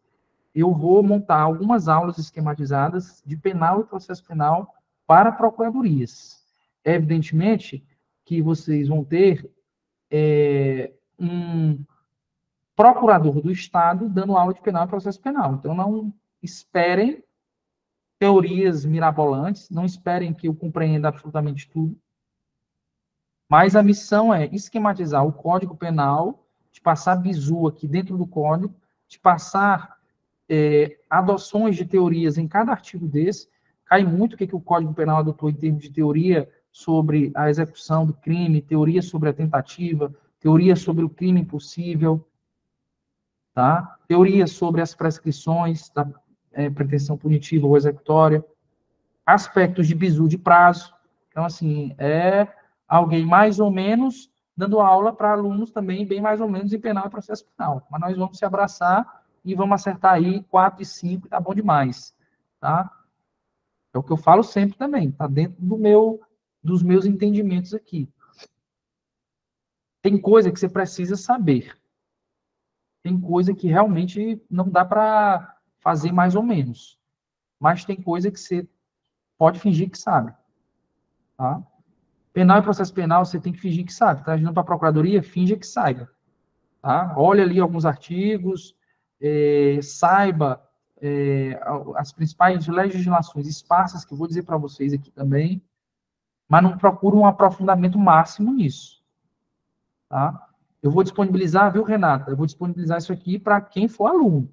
Eu vou montar algumas aulas esquematizadas de penal e processo penal para procuradorias. Evidentemente que vocês vão ter um procurador do Estado dando aula de penal e processo penal. Então, não esperem teorias mirabolantes, não esperem que eu compreenda absolutamente tudo, mas a missão é esquematizar o Código Penal, de passar bizu aqui dentro do Código, de passar adoções de teorias em cada artigo desse. Cai muito o que o Código Penal adotou em termos de teoria sobre a execução do crime, teoria sobre a tentativa, teoria sobre o crime impossível, tá? Teoria sobre as prescrições da pretensão punitiva ou executória, aspectos de bizu de prazo. Então, assim, é alguém mais ou menos dando aula para alunos também bem mais ou menos em penal e processo penal. Mas nós vamos se abraçar e vamos acertar aí 4 e 5, tá bom demais, tá? É o que eu falo sempre também, tá dentro dos meus entendimentos aqui. Tem coisa que você precisa saber. Tem coisa que realmente não dá para fazer mais ou menos. Mas tem coisa que você pode fingir que sabe, tá? Penal e processo penal, você tem que fingir que sabe. Está indo para a procuradoria, finja que saiba. Tá? Olha ali alguns artigos, saiba as principais legislações esparsas, que eu vou dizer para vocês aqui também, mas não procuro um aprofundamento máximo nisso, tá? Eu vou disponibilizar, viu, Renata? Eu vou disponibilizar isso aqui para quem for aluno.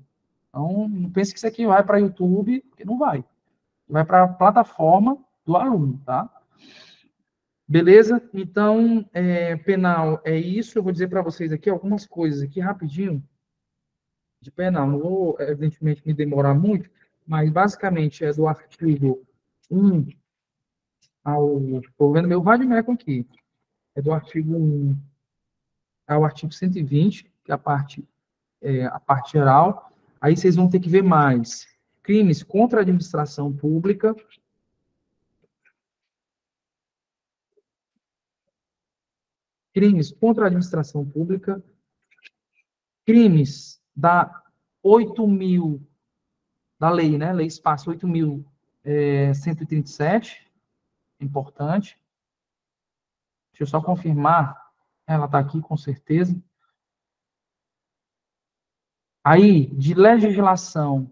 Então, não pense que isso aqui vai para YouTube, porque não vai. Vai para a plataforma do aluno, tá? Beleza? Então, penal é isso. Eu vou dizer para vocês aqui algumas coisas aqui rapidinho de penal. Não vou, evidentemente, me demorar muito, mas basicamente é do artigo 1 ao. Estou vendo meu vadimeco aqui. É do artigo 1 ao artigo 120, que é a parte geral. Aí vocês vão ter que ver mais crimes contra a administração pública, crimes contra a administração pública, crimes da 8.000, da lei, né? Lei Espaço 8.137, importante. Deixa eu só confirmar, ela está aqui com certeza. Aí, de legislação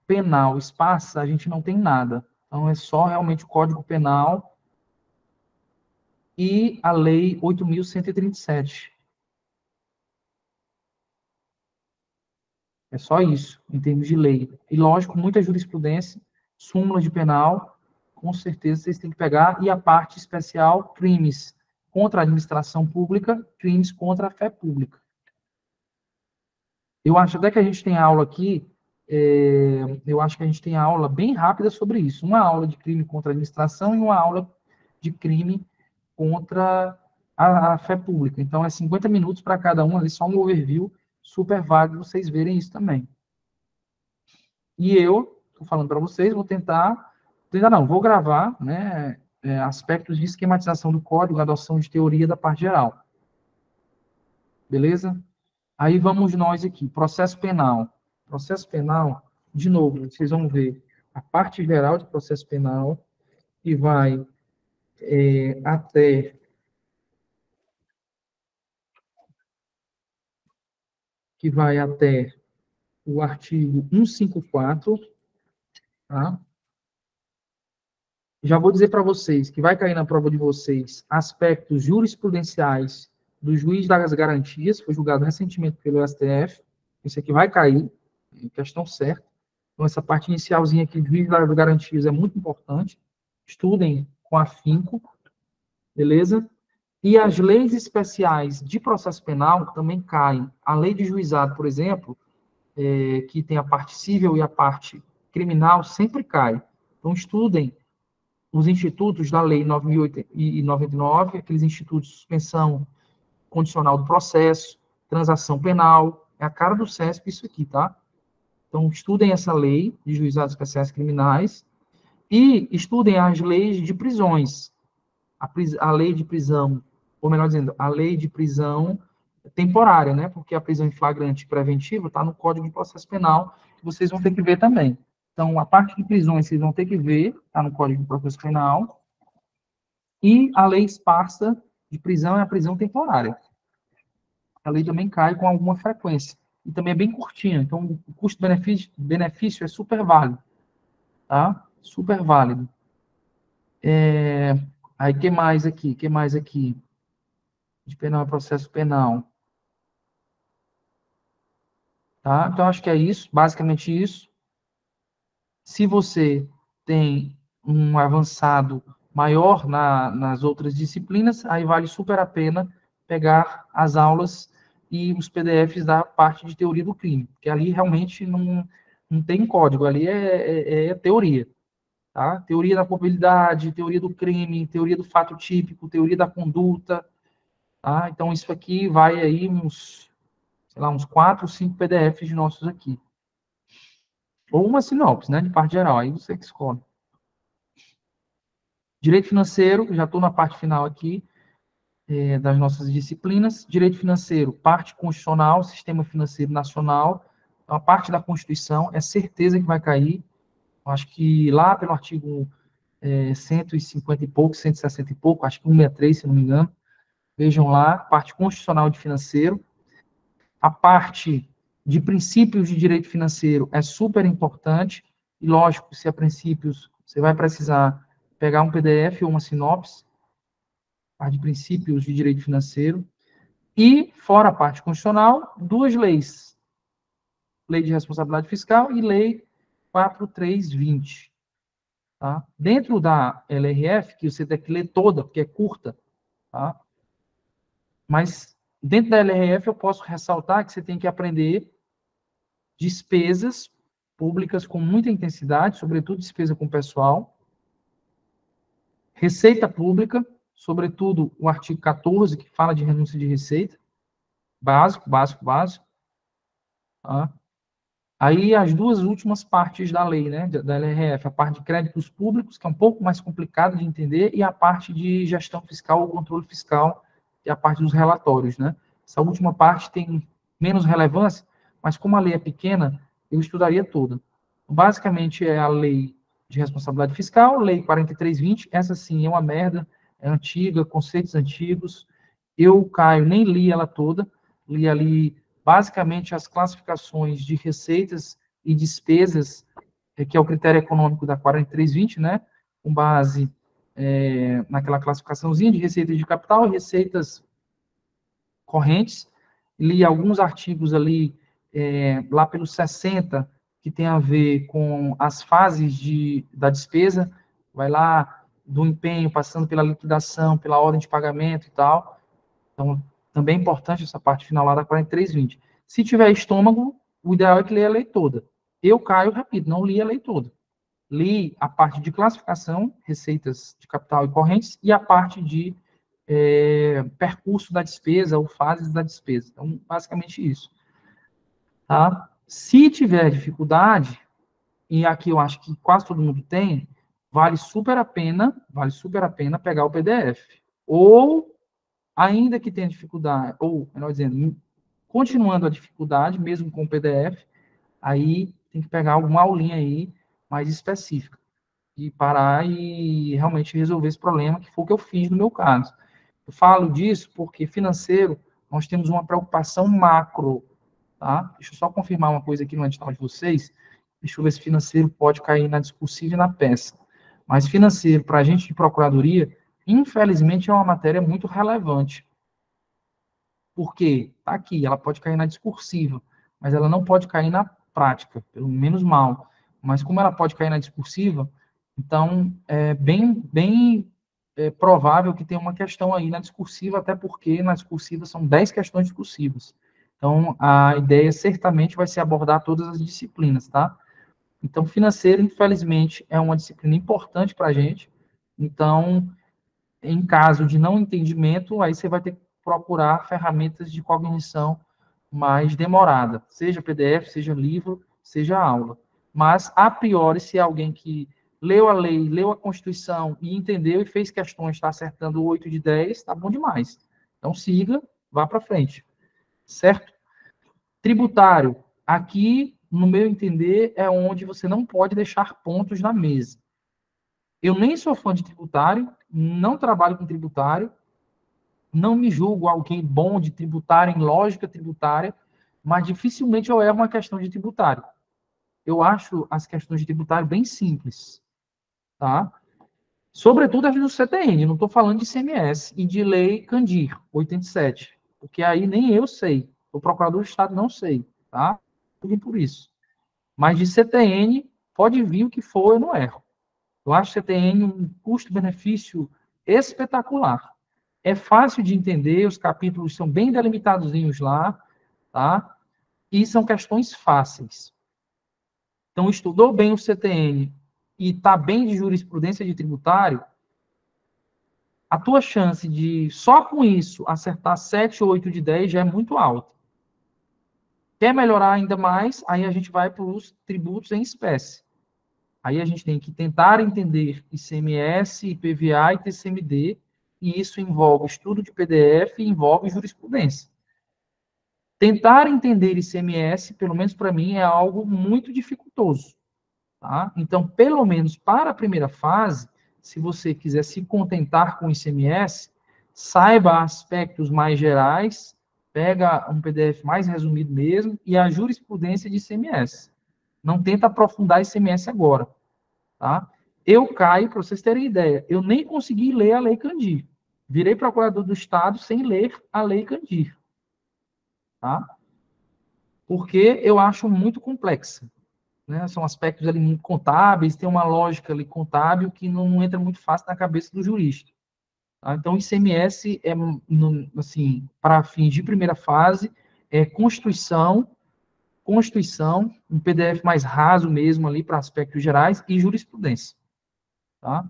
penal esparsa, a gente não tem nada. Então, é só realmente o Código Penal e a Lei 8.137. É só isso, em termos de lei. E, lógico, muita jurisprudência, súmula de penal, com certeza vocês têm que pegar. E a parte especial, crimes contra a administração pública, crimes contra a fé pública. Eu acho até que a gente tem aula aqui, eu acho que a gente tem aula bem rápida sobre isso. Uma aula de crime contra a administração e uma aula de crime contra a fé pública. Então, é 50 minutos para cada um, ali só um overview, super válido vocês verem isso também. E eu, estou falando para vocês, vou gravar, né, aspectos de esquematização do código, adoção de teoria da parte geral. Beleza? Aí vamos nós aqui, processo penal. Processo penal, de novo, vocês vão ver a parte geral de processo penal, que vai até o artigo 154, tá? Já vou dizer para vocês que vai cair na prova de vocês aspectos jurisprudenciais do juiz das garantias, foi julgado recentemente pelo STF. Isso aqui vai cair, questão certa. Então, essa parte inicialzinha aqui, juiz das garantias, é muito importante. Estudem com afinco, beleza? E as leis especiais de processo penal também caem. A lei de juizado, por exemplo, que tem a parte civil e a parte criminal, sempre cai. Então, estudem os institutos da Lei 9.099, aqueles institutos de suspensão condicional do processo, transação penal, é a cara do CESP isso aqui, tá? Então, estudem essa lei de juizados especiais criminais e estudem as leis de prisões. A lei de prisão, ou melhor dizendo, a lei de prisão temporária, né? Porque a prisão em flagrante preventiva está no Código de Processo Penal, que vocês vão ter que ver também. Então, a parte de prisões vocês vão ter que ver, está no Código de Processo Penal. E a lei esparsa de prisão é a prisão temporária. A lei também cai com alguma frequência. E também é bem curtinha, então o custo-benefício é super válido. Tá? Super válido. Aí, o que mais aqui? O que mais aqui? De penal é processo penal. Tá? Então, acho que é isso, basicamente isso. Se você tem um avançado maior nas outras disciplinas, aí vale super a pena pegar as aulas e os PDFs da parte de teoria do crime, porque ali realmente não tem código, ali é teoria. Tá? Teoria da probabilidade, teoria do crime, teoria do fato típico, teoria da conduta. Tá? Então, isso aqui vai aí uns 4, 5 PDFs nossos aqui. Ou uma sinopse, né, de parte geral, aí você que escolhe. Direito financeiro, já estou na parte final aqui das nossas disciplinas. Direito financeiro, parte constitucional, sistema financeiro nacional. Então, a parte da Constituição é certeza que vai cair. Eu acho que lá pelo artigo 150 e pouco, 160 e pouco, acho que 163, se não me engano. Vejam lá, parte constitucional de financeiro. A parte de princípios de direito financeiro é super importante, e lógico, se é princípios, você vai precisar pegar um PDF ou uma sinopse, a de princípios de direito financeiro, e, fora a parte constitucional, duas leis, Lei de Responsabilidade Fiscal e Lei 4320. Tá? Dentro da LRF, que você tem que ler toda, porque é curta, tá? Mas dentro da LRF eu posso ressaltar que você tem que aprender despesas públicas com muita intensidade, sobretudo despesa com pessoal, receita pública, sobretudo o artigo 14, que fala de renúncia de receita, básico, básico, básico. Tá? Aí as duas últimas partes da lei, né, da LRF, a parte de créditos públicos, que é um pouco mais complicado de entender, e a parte de gestão fiscal ou controle fiscal, que é a parte dos relatórios, né. Essa última parte tem menos relevância, mas como a lei é pequena, eu estudaria toda. Basicamente é a lei de responsabilidade fiscal, lei 4320, essa sim é uma merda, é antiga, conceitos antigos. Eu, Caio, nem li ela toda, li ali basicamente as classificações de receitas e despesas, que é o critério econômico da 4320, né, com base naquela classificaçãozinha de receitas de capital e receitas correntes. Li alguns artigos ali, lá pelos 60, que tem a ver com as fases da despesa, vai lá do empenho, passando pela liquidação, pela ordem de pagamento e tal. Então, também é importante essa parte final lá da 4320. Se tiver estômago, o ideal é que leia a lei toda. Eu, Caio, repito, não li a lei toda. Li a parte de classificação, receitas de capital e correntes, e a parte de percurso da despesa, ou fases da despesa. Então, basicamente isso. Tá? Se tiver dificuldade, e aqui eu acho que quase todo mundo tem, vale super a pena pegar o PDF. Ou, ainda que tenha dificuldade, ou, melhor dizendo, continuando a dificuldade, mesmo com o PDF, aí tem que pegar alguma aulinha aí mais específica e parar e realmente resolver esse problema, que foi o que eu fiz no meu caso. Eu falo disso porque financeiro, nós temos uma preocupação macro, tá? Deixa eu só confirmar uma coisa aqui no edital de vocês. Deixa eu ver se financeiro pode cair na discursiva e na peça. Mas financeiro, para a gente de procuradoria, infelizmente é uma matéria muito relevante. Por quê? Tá aqui, ela pode cair na discursiva, mas ela não pode cair na prática, pelo menos mal. Mas como ela pode cair na discursiva, então é bem provável que tenha uma questão aí na discursiva, até porque na discursiva são 10 questões discursivas. Então, a ideia certamente vai ser abordar todas as disciplinas, tá? Então, financeiro, infelizmente, é uma disciplina importante para a gente. Então, em caso de não entendimento, aí você vai ter que procurar ferramentas de cognição mais demorada, seja PDF, seja livro, seja aula. Mas, a priori, se é alguém que leu a lei, leu a Constituição e entendeu e fez questões, está acertando 8 de 10, está bom demais. Então, siga, vá para frente. Certo? Tributário. Aqui, no meu entender, é onde você não pode deixar pontos na mesa. Eu nem sou fã de tributário, não trabalho com tributário, não me julgo alguém bom de tributário, em lógica tributária, mas dificilmente eu erro uma questão de tributário. Eu acho as questões de tributário bem simples, tá? Sobretudo as do CTN, não estou falando de ICMS e de lei Candir, 87, porque aí nem eu sei, o procurador do Estado não sei, tá? Por isso. Mas de CTN, pode vir o que for, eu não erro. Eu acho que CTN um custo-benefício espetacular. É fácil de entender, os capítulos são bem delimitadozinhos lá, tá? E são questões fáceis. Então, estudou bem o CTN e está bem de jurisprudência de tributário, a tua chance de, só com isso, acertar 7 ou 8 de 10 já é muito alta. Quer melhorar ainda mais, aí a gente vai para os tributos em espécie. Aí a gente tem que tentar entender ICMS, IPVA e TCMD, e isso envolve estudo de PDF e envolve jurisprudência. Tentar entender ICMS, pelo menos para mim, é algo muito dificultoso. Tá? Então, pelo menos para a primeira fase, se você quiser se contentar com ICMS, saiba aspectos mais gerais, Pega um PDF mais resumido mesmo e a jurisprudência de ICMS. Não tenta aprofundar ICMS agora, tá? Eu caio, para vocês terem ideia, eu nem consegui ler a Lei Candir. Virei procurador do Estado sem ler a Lei Candir, tá? Porque eu acho muito complexa, né? São aspectos ali muito contábeis, tem uma lógica ali contábil que não entra muito fácil na cabeça do jurista. Tá? Então, o ICMS é, assim, para fins de primeira fase, é Constituição, um PDF mais raso mesmo ali para aspectos gerais e jurisprudência, tá?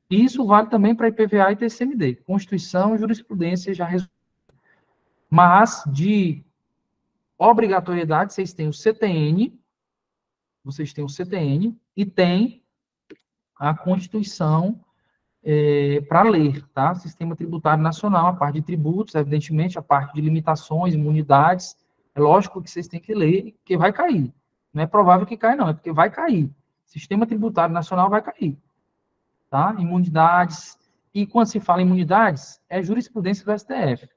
E isso vale também para IPVA e TCMD. Constituição e jurisprudência já resolve. Mas de obrigatoriedade, vocês têm o CTN e tem a Constituição para ler, tá? Sistema Tributário Nacional, a parte de tributos, evidentemente, a parte de limitações, imunidades. É lógico que vocês têm que ler, porque vai cair. Não é provável que caia, não, é porque vai cair. Sistema Tributário Nacional vai cair, tá? Imunidades. E quando se fala em imunidades, é jurisprudência do STF.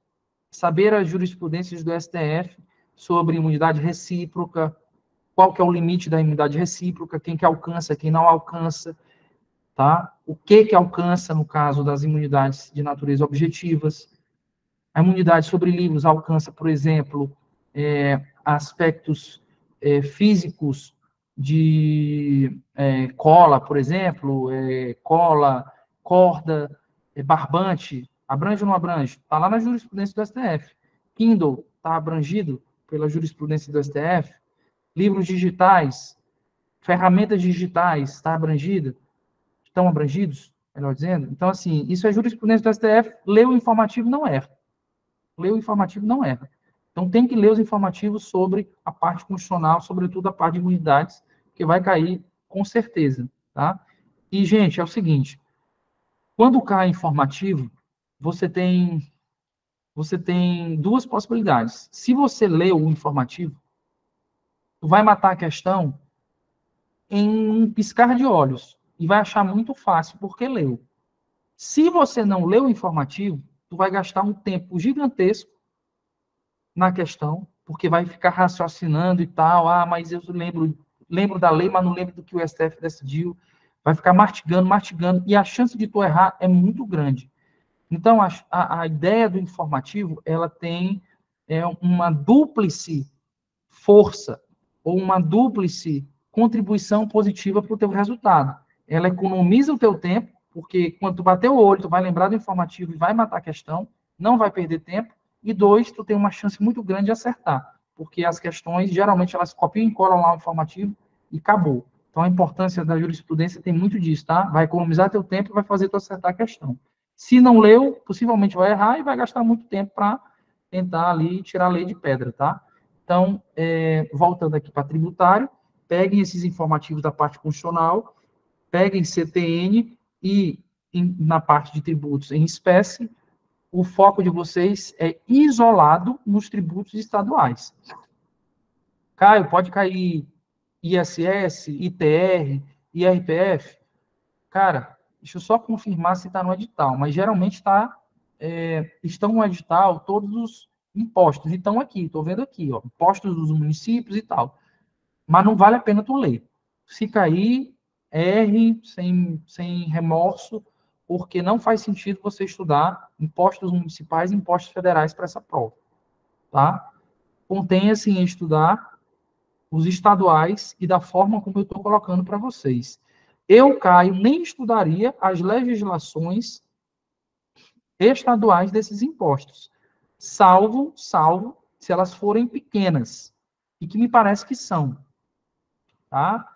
Saber as jurisprudências do STF sobre imunidade recíproca, qual que é o limite da imunidade recíproca, quem que alcança, quem não alcança, tá? O que alcança no caso das imunidades de natureza objetivas. A imunidade sobre livros alcança, por exemplo, aspectos físicos de cola, por exemplo, cola, corda, barbante, abrange ou não abrange? Está lá na jurisprudência do STF. Kindle está abrangido pela jurisprudência do STF. Livros digitais, ferramentas digitais, está abrangida? Estão abrangidos, melhor dizendo. Então, assim, isso é jurisprudência do STF, leu o informativo, não erra. Leu o informativo, não erra. Então, tem que ler os informativos sobre a parte constitucional, sobretudo a parte de imunidades, que vai cair com certeza, tá? E, gente, é o seguinte, quando cai informativo, você tem duas possibilidades. Se você leu o informativo, tu vai matar a questão em um piscar de olhos e vai achar muito fácil porque leu. Se você não leu o informativo, tu vai gastar um tempo gigantesco na questão, porque vai ficar raciocinando e tal, mas eu lembro da lei, mas não lembro do que o STF decidiu. Vai ficar mastigando, e a chance de tu errar é muito grande. Então, a ideia do informativo, ela tem uma dúplice força, ou uma dúplice contribuição positiva para o teu resultado. Ela economiza o teu tempo, porque quando tu bater o olho, tu vai lembrar do informativo e vai matar a questão, não vai perder tempo, e dois, tu tem uma chance muito grande de acertar, porque as questões, geralmente, elas copiam e colam lá o informativo e acabou. Então, a importância da jurisprudência tem muito disso, tá? Vai economizar teu tempo e vai fazer tu acertar a questão. Se não leu, possivelmente vai errar e vai gastar muito tempo para tentar ali tirar a lei de pedra, tá? Então, voltando aqui para tributário, peguem esses informativos da parte constitucional, peguem CTN e, na parte de tributos em espécie, o foco de vocês é isolado nos tributos estaduais. Caio, pode cair ISS, ITR, IRPF? Cara, deixa eu só confirmar se está no edital, mas geralmente estão no edital todos os impostos, e estão aqui, estou vendo aqui, ó, impostos dos municípios e tal. Mas não vale a pena tu ler. Se cair, erre sem remorso, porque não faz sentido você estudar impostos municipais e impostos federais para essa prova, tá? Contenha-se em estudar os estaduais e da forma como eu estou colocando para vocês. Eu, Caio, nem estudaria as legislações estaduais desses impostos, salvo se elas forem pequenas, e que me parece que são, tá?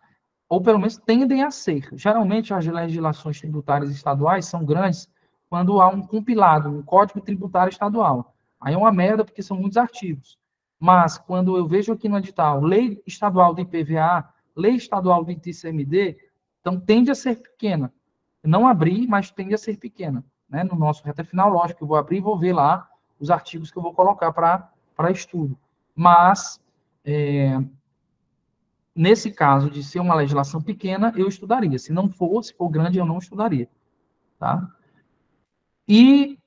Ou pelo menos tendem a ser. Geralmente, as legislações tributárias estaduais são grandes quando há um compilado, um código tributário estadual. Aí é uma merda, porque são muitos artigos. Mas, quando eu vejo aqui no edital, lei estadual do IPVA, lei estadual do ITCMD, então tende a ser pequena. Não abri, mas tende a ser pequena. Né? No nosso reta final, lógico, eu vou abrir e vou ver lá os artigos que eu vou colocar para estudo. Mas, nesse caso de ser uma legislação pequena, eu estudaria. Se for grande, eu não estudaria. Tá? E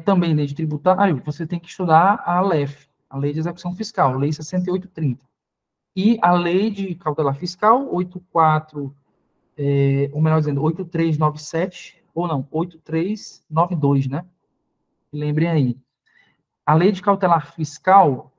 também lei de tributário, você tem que estudar a LEF, a Lei de Execução Fiscal, Lei 6830. E a Lei de Cautelar Fiscal, 84, ou melhor dizendo, 8397, ou não, 8392, né? Lembrem aí. A Lei de Cautelar Fiscal,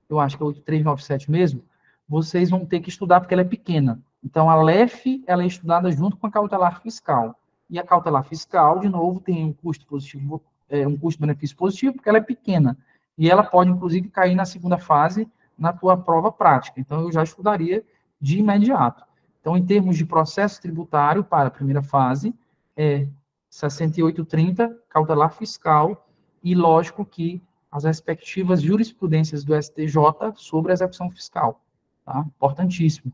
eu acho que é 8397 mesmo, vocês vão ter que estudar porque ela é pequena. Então, a LEF, ela é estudada junto com a cautelar fiscal. E a cautelar fiscal, de novo, tem um custo positivo, um custo-benefício positivo, porque ela é pequena. E ela pode, inclusive, cair na segunda fase, na tua prova prática. Então, eu já estudaria de imediato. Então, em termos de processo tributário, para a primeira fase, é 6830, cautelar fiscal, e lógico que as respectivas jurisprudências do STJ sobre a execução fiscal. Tá? Importantíssimo.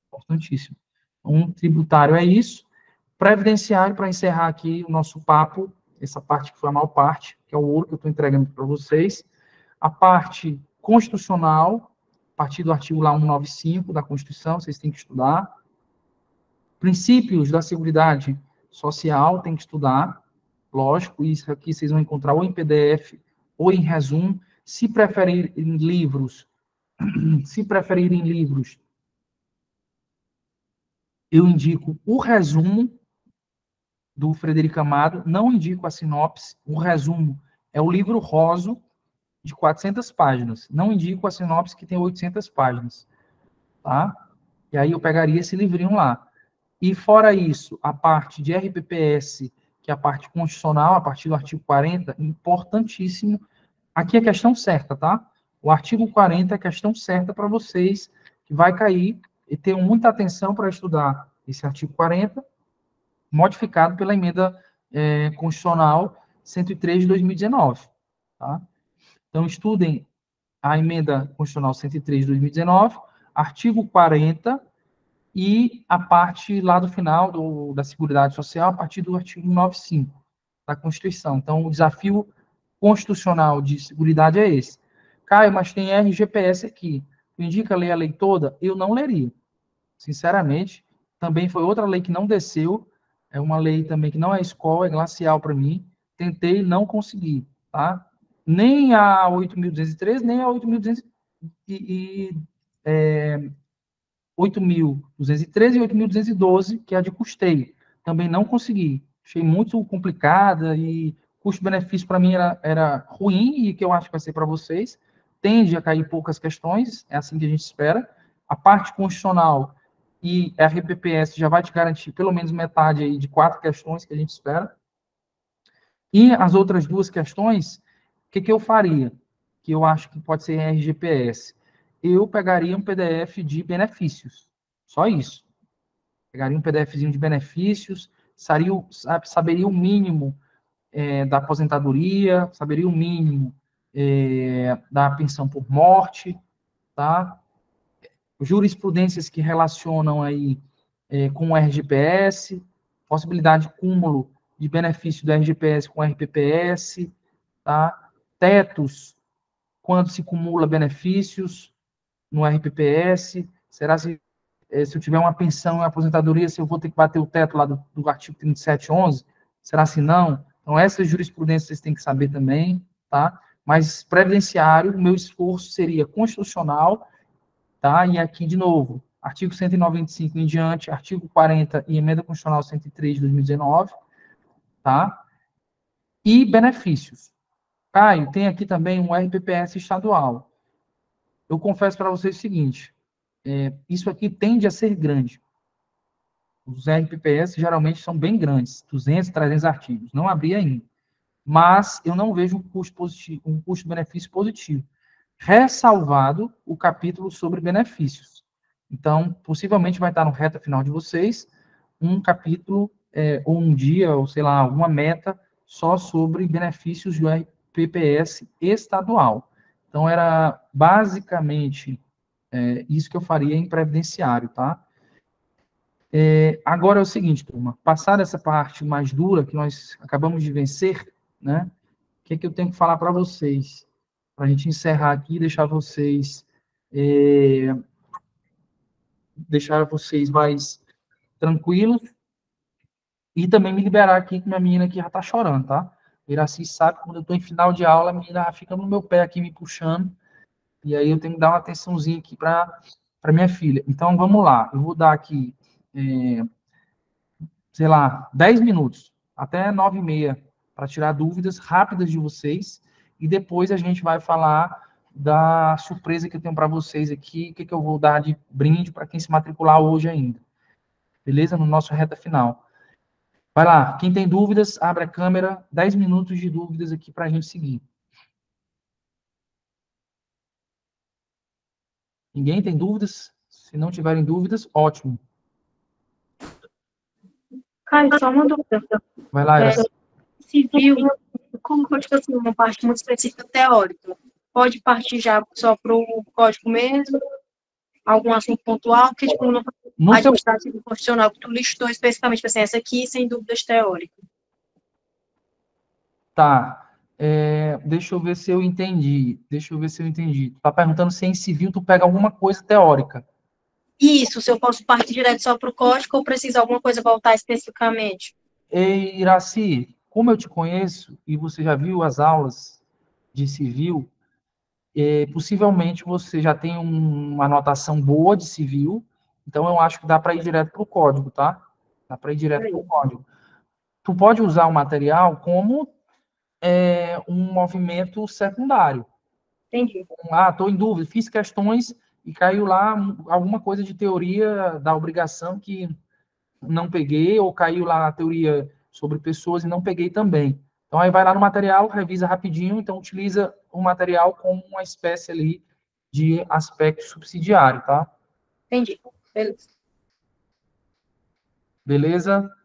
Importantíssimo. Um tributário é isso. Previdenciário, para encerrar aqui o nosso papo, essa parte que foi a maior parte, que é o ouro que eu estou entregando para vocês. A parte constitucional, a partir do artigo lá 195 da Constituição, vocês têm que estudar. Princípios da Seguridade Social, tem que estudar. Lógico, isso aqui vocês vão encontrar ou em PDF ou em resumo. Se preferirem livros, eu indico o resumo do Frederico Amado, não indico a sinopse. O resumo é o livro roso de 400 páginas. Não indico a sinopse que tem 800 páginas, tá? E aí eu pegaria esse livrinho lá. E fora isso, a parte de RPPS, que é a parte constitucional, a partir do artigo 40, importantíssimo. Aqui é a questão certa, tá? O artigo 40 é a questão certa para vocês, que vai cair, e tenham muita atenção para estudar esse artigo 40, modificado pela emenda constitucional 103 de 2019, tá? Então, estudem a emenda constitucional 103 de 2019, artigo 40, e a parte lá do final da Seguridade Social, a partir do artigo 95 da Constituição. Então, o desafio constitucional de seguridade é esse. Caio, mas tem RGPS aqui. Tu indica ler a lei toda? Eu não leria. Sinceramente, também foi outra lei que não desceu, é uma lei também que não é escola, é glacial para mim. Tentei, não consegui, tá? Nem a 8.213, nem a 8.213 e 8.212, que é a de custeio. Também não consegui. Achei muito complicada e custo-benefício para mim era ruim e que eu acho que vai ser para vocês. Tende a cair poucas questões, é assim que a gente espera. A parte constitucional e a RPPS já vai te garantir pelo menos metade aí de 4 questões que a gente espera. E as outras 2 questões, o que eu faria? Que eu acho que pode ser RGPS. Eu pegaria um PDF de benefícios. Só isso. Pegaria um PDFzinho de benefícios, saberia o mínimo da aposentadoria, saberia o mínimo da pensão por morte, tá? Jurisprudências que relacionam aí com o RGPS, possibilidade de cúmulo de benefício do RGPS com o RPPS, tá? Tetos, quando se cumula benefícios no RPPS, será se eu tiver uma pensão e aposentadoria, se eu vou ter que bater o teto lá do artigo 3711, será se não? Então, essas jurisprudências vocês têm que saber também, tá? Mas, previdenciário, o meu esforço seria constitucional, tá? E aqui, de novo, artigo 195 em diante, artigo 40 e emenda constitucional 103 de 2019, tá? E benefícios. Caio, tem aqui também um RPPS estadual. Eu confesso para vocês o seguinte, isso aqui tende a ser grande. Os RPPS geralmente são bem grandes, 200, 300 artigos. Não abri ainda. Mas eu não vejo um custo-benefício positivo. Ressalvado o capítulo sobre benefícios. Então, possivelmente vai estar no reta final de vocês um capítulo, ou um dia, ou sei lá, alguma meta só sobre benefícios do RPPS estadual. Então, era basicamente isso que eu faria em previdenciário, tá? Agora é o seguinte, turma, passar essa parte mais dura que nós acabamos de vencer, né? O que é que eu tenho que falar para vocês? Para a gente encerrar aqui e deixar vocês mais tranquilos e também me liberar aqui, que minha menina aqui já está chorando, tá? Iraci sabe, quando eu estou em final de aula, a menina fica no meu pé aqui me puxando, e aí eu tenho que dar uma atençãozinha aqui para minha filha. Então, vamos lá. Eu vou dar aqui, sei lá, 10 minutos, até 9h30, para tirar dúvidas rápidas de vocês, e depois a gente vai falar da surpresa que eu tenho para vocês aqui, o que eu vou dar de brinde para quem se matricular hoje ainda. Beleza? No nosso reta final. Vai lá, quem tem dúvidas, abre a câmera, 10 minutos de dúvidas aqui para a gente seguir. Ninguém tem dúvidas? Se não tiverem dúvidas, ótimo. Caio, só uma dúvida. Vai lá, Iraci. Civil, como for, tipo assim, uma parte muito específica teórica, pode partir já só para o código mesmo? Algum assunto pontual? Porque, tipo, no administrativo profissional que tu listou especificamente, tipo assim, essa aqui, sem dúvidas teóricas. Tá. Deixa eu ver se eu entendi. Tu tá perguntando se em civil tu pega alguma coisa teórica. Isso, se eu posso partir direto só para o código ou preciso alguma coisa voltar especificamente? Ei, Iraci, como eu te conheço e você já viu as aulas de civil, possivelmente você já tem uma anotação boa de civil, então eu acho que dá para ir direto para o código, tá? Dá para ir direto para o código. Tu pode usar o material como um movimento secundário. Entendi. Estou em dúvida, fiz questões e caiu lá alguma coisa de teoria da obrigação que não peguei, ou caiu lá a teoria sobre pessoas e não peguei também. Então, aí vai lá no material, revisa rapidinho, então utiliza o material como uma espécie ali de aspecto subsidiário, tá? Entendi. Beleza. Beleza?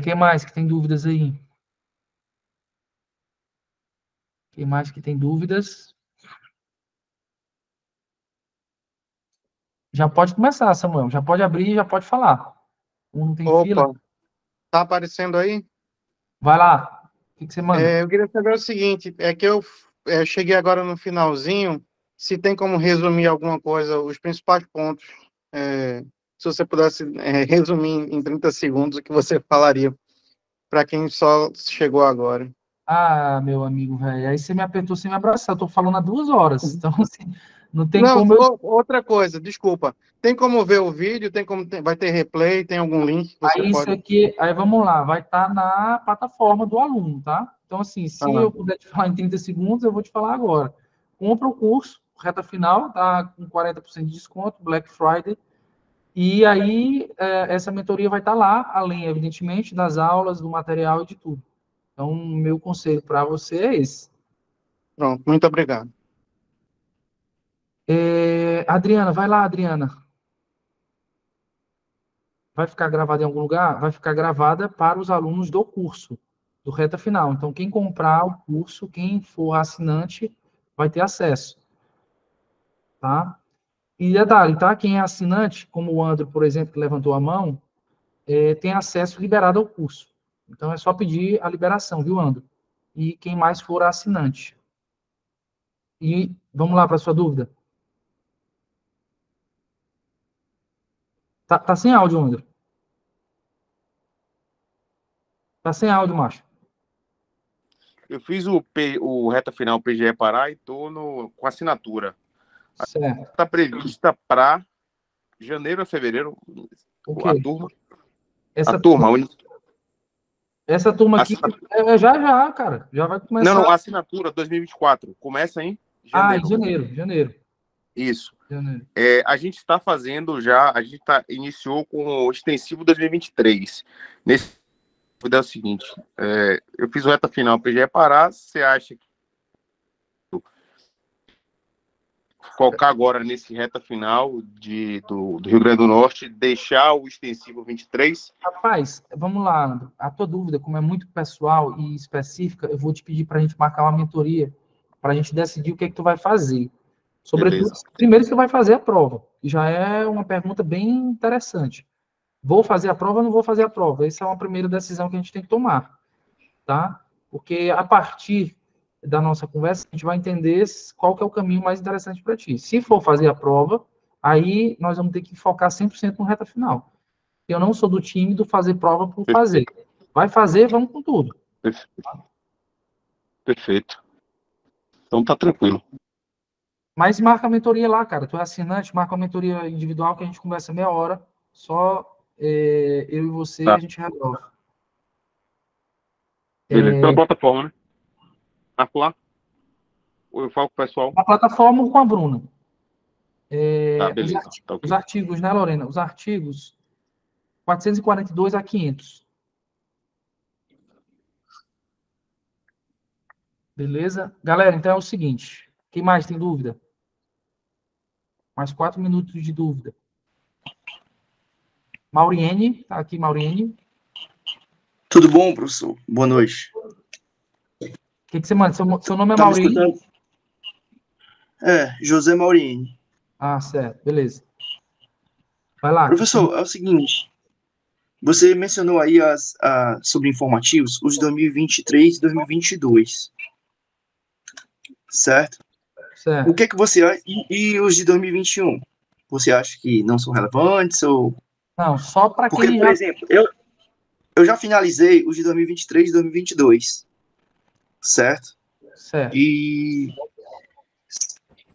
Quem mais que tem dúvidas aí? Quem mais que tem dúvidas? Já pode começar, Samuel. Já pode abrir, já pode falar. Não tem fila? Opa, tá aparecendo aí? Vai lá. O que você manda? Eu queria saber o seguinte, é que eu cheguei agora no finalzinho, se tem como resumir alguma coisa, os principais pontos, se você pudesse resumir em 30 segundos o que você falaria para quem só chegou agora. Meu amigo, velho, aí você me apertou sem me abraçar. Eu tô falando há 2 horas. Então, assim, não tem Não, como eu. outra coisa, desculpa. Tem como ver o vídeo? Vai ter replay? Tem algum link que você Aí isso pode... aqui, aí vamos lá, vai estar na plataforma do aluno, tá? Então, assim, se Ah, eu puder te falar em 30 segundos, eu vou te falar agora. Compra o curso, reta final, tá com 40% de desconto, Black Friday. E aí, essa mentoria vai estar lá, além, evidentemente, das aulas, do material e de tudo. Então, meu conselho para você é esse. pronto, muito obrigado. Adriana, vai lá, Adriana. Vai ficar gravada em algum lugar? Vai ficar gravada para os alunos do curso, do reta final. Então, quem comprar o curso, quem for assinante, vai ter acesso, tá? E detalhe, tá? Quem é assinante, como o Andro, por exemplo, que levantou a mão, tem acesso liberado ao curso. Então, é só pedir a liberação, viu, Andro? E quem mais for assinante. E vamos lá para a sua dúvida. Tá sem áudio, Andro. Tá sem áudio, macho. Eu fiz o reta final PGE Pará e tô com assinatura. Certo. Está prevista para janeiro a fevereiro. O quê? A turma. Essa A turma. Essa turma aqui, já, cara. Já vai começar. Não, a assinatura 2024. Começa em janeiro. Em janeiro. Isso. Janeiro. A gente está fazendo já, iniciou com o extensivo 2023. Nesse é o seguinte, eu fiz o reta final PGE Pará, você acha que focar agora nesse reta final do Rio Grande do Norte, deixar o extensivo 23? Rapaz, vamos lá, Andro. A tua dúvida, como é muito pessoal e específica, eu vou te pedir para a gente marcar uma mentoria, para a gente decidir o que é que tu vai fazer. Sobretudo, Beleza. primeiro você vai fazer a prova, que já é uma pergunta bem interessante. Vou fazer a prova ou não vou fazer a prova? Essa é uma primeira decisão que a gente tem que tomar, tá? Porque a partir da nossa conversa, a gente vai entender qual que é o caminho mais interessante para ti. Se for fazer a prova, aí nós vamos ter que focar 100% no reta final. Eu não sou do time do fazer prova por fazer. Vai fazer, vamos com tudo. Perfeito. Então tá tranquilo. Mas marca a mentoria lá, cara. Tu é assinante, marca a mentoria individual que a gente conversa meia hora. Só eu e você Tá. a gente resolve. Beleza. Pela plataforma, né? Marco lá? Ou eu falo com o pessoal? A plataforma ou com a Bruna. Tá, Os, beleza. Tá ok. os artigos, né, Lorena? Os artigos 442 a 500. Beleza? Galera, então é o seguinte. Quem mais tem dúvida? Mais 4 minutos de dúvida. Mauriene, tá aqui, Mauriene. Tudo bom, professor? Boa noite. O que você manda? Seu nome é Tá me Mauriene? escutando? José Mauriene. Ah, certo. Beleza. Vai lá. Professor, é o seguinte. Você mencionou aí sobre informativos, os de 2023 e 2022. Certo? Certo. O que é que você acha? E os de 2021? Você acha que não são relevantes? Ou... Não, só para Porque, quem por já... exemplo, eu já finalizei os de 2023 e 2022. Certo? Certo. E,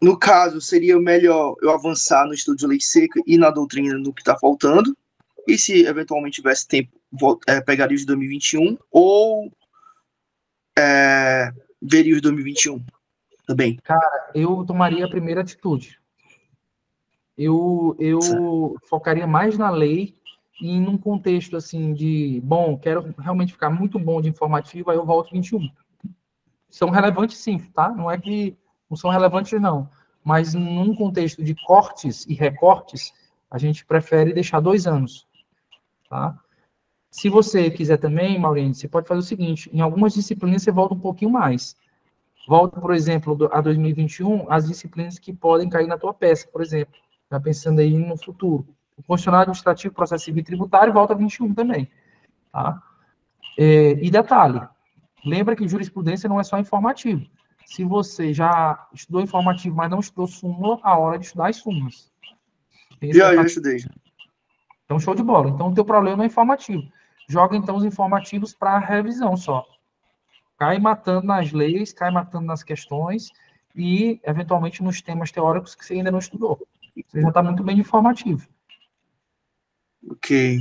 no caso, seria melhor eu avançar no estudo de lei seca e na doutrina no que está faltando. E se eventualmente tivesse tempo, pegaria os de 2021 ou veria os de 2021 também. Cara, eu tomaria a primeira atitude. Eu focaria mais na lei e num contexto assim de, bom, quero realmente ficar muito bom de informativo, aí eu volto 21. São relevantes sim, tá? Não é que não são relevantes não, mas num contexto de cortes e recortes, a gente prefere deixar 2 anos, tá? Se você quiser também, Maurício, você pode fazer o seguinte, em algumas disciplinas você volta um pouquinho mais. Volta, por exemplo, a 2021, as disciplinas que podem cair na tua peça, por exemplo. Já pensando aí no futuro. O Constitucional Administrativo, Processo Civil e Tributário volta a 21 também. Tá? E detalhe, lembra que jurisprudência não é só informativo. Se você já estudou informativo, mas não estudou súmula, a hora de estudar as súmulas. Já estudei. Então, show de bola. Então, o teu problema é informativo. Joga, então, os informativos para revisão só. Cai matando nas leis, cai matando nas questões e, eventualmente, nos temas teóricos que você ainda não estudou. Você já está muito bem de informativo. Ok.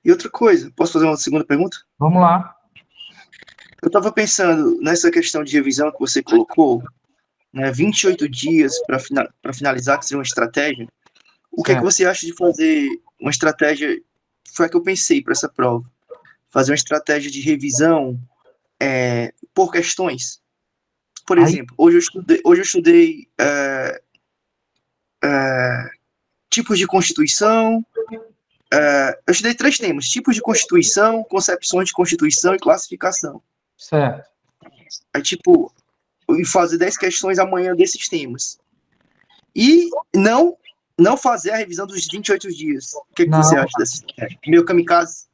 E outra coisa, posso fazer uma segunda pergunta? Vamos lá. Eu estava pensando nessa questão de revisão que você colocou, né, 28 dias para finalizar, que seria uma estratégia. O que é que você acha de fazer uma estratégia? Foi a que eu pensei para essa prova. Fazer uma estratégia de revisão por questões. Por exemplo, hoje eu estudei tipos de Constituição. Eu estudei 3 temas: tipos de Constituição, concepções de Constituição e classificação. Certo. Aí, e fazer 10 questões amanhã desses temas. E não fazer a revisão dos 28 dias. O que você acha desse? Meu kamikaze?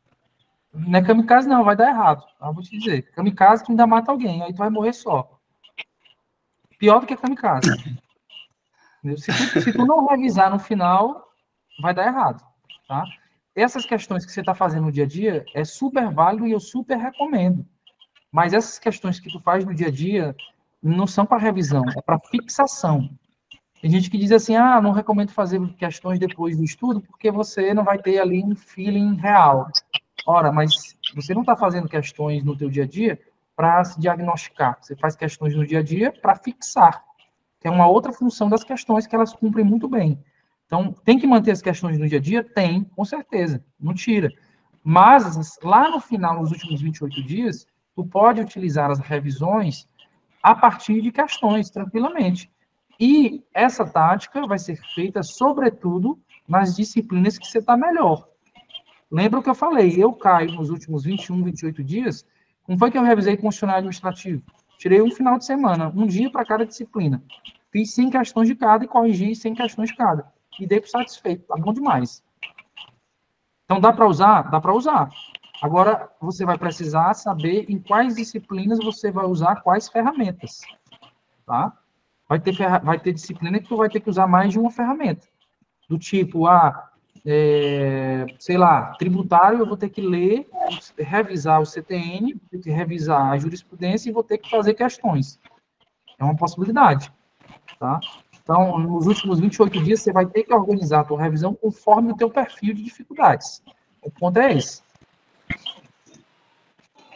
Não é kamikaze, não, vai dar errado. Eu vou te dizer. Kamikaze, tu ainda mata alguém, aí tu vai morrer só. Pior do que kamikaze. Se tu não revisar no final, vai dar errado. Tá? Essas questões que você está fazendo no dia a dia é super válido e eu super recomendo. Mas essas questões que tu faz no dia a dia não são para revisão, é para fixação. Tem gente que diz assim, não recomendo fazer questões depois do estudo porque você não vai ter ali um feeling real. Ora, mas você não está fazendo questões no teu dia a dia para se diagnosticar. Você faz questões no dia a dia para fixar, que é uma outra função das questões que elas cumprem muito bem. Então, tem que manter as questões no dia a dia? Tem, com certeza, não tira. Mas, lá no final, nos últimos 28 dias, tu pode utilizar as revisões a partir de questões, tranquilamente. E essa tática vai ser feita, sobretudo, nas disciplinas que você está melhor. Lembra o que eu falei? Eu caio nos últimos 21, 28 dias. Como foi que eu revisei Constitucional Administrativo? Tirei um final de semana, um dia para cada disciplina. Fiz 100 questões de cada e corrigi 100 questões de cada. E dei por satisfeito. Tá bom demais. Então, dá para usar? Dá para usar. Agora, você vai precisar saber em quais disciplinas você vai usar quais ferramentas. Tá? Vai ter disciplina que tu vai ter que usar mais de uma ferramenta. Do tipo, sei lá, tributário, eu vou ter que ler, revisar o CTN, revisar a jurisprudência e vou ter que fazer questões. É uma possibilidade, tá? Então, nos últimos 28 dias, você vai ter que organizar a tua revisão conforme o teu perfil de dificuldades. O ponto é esse.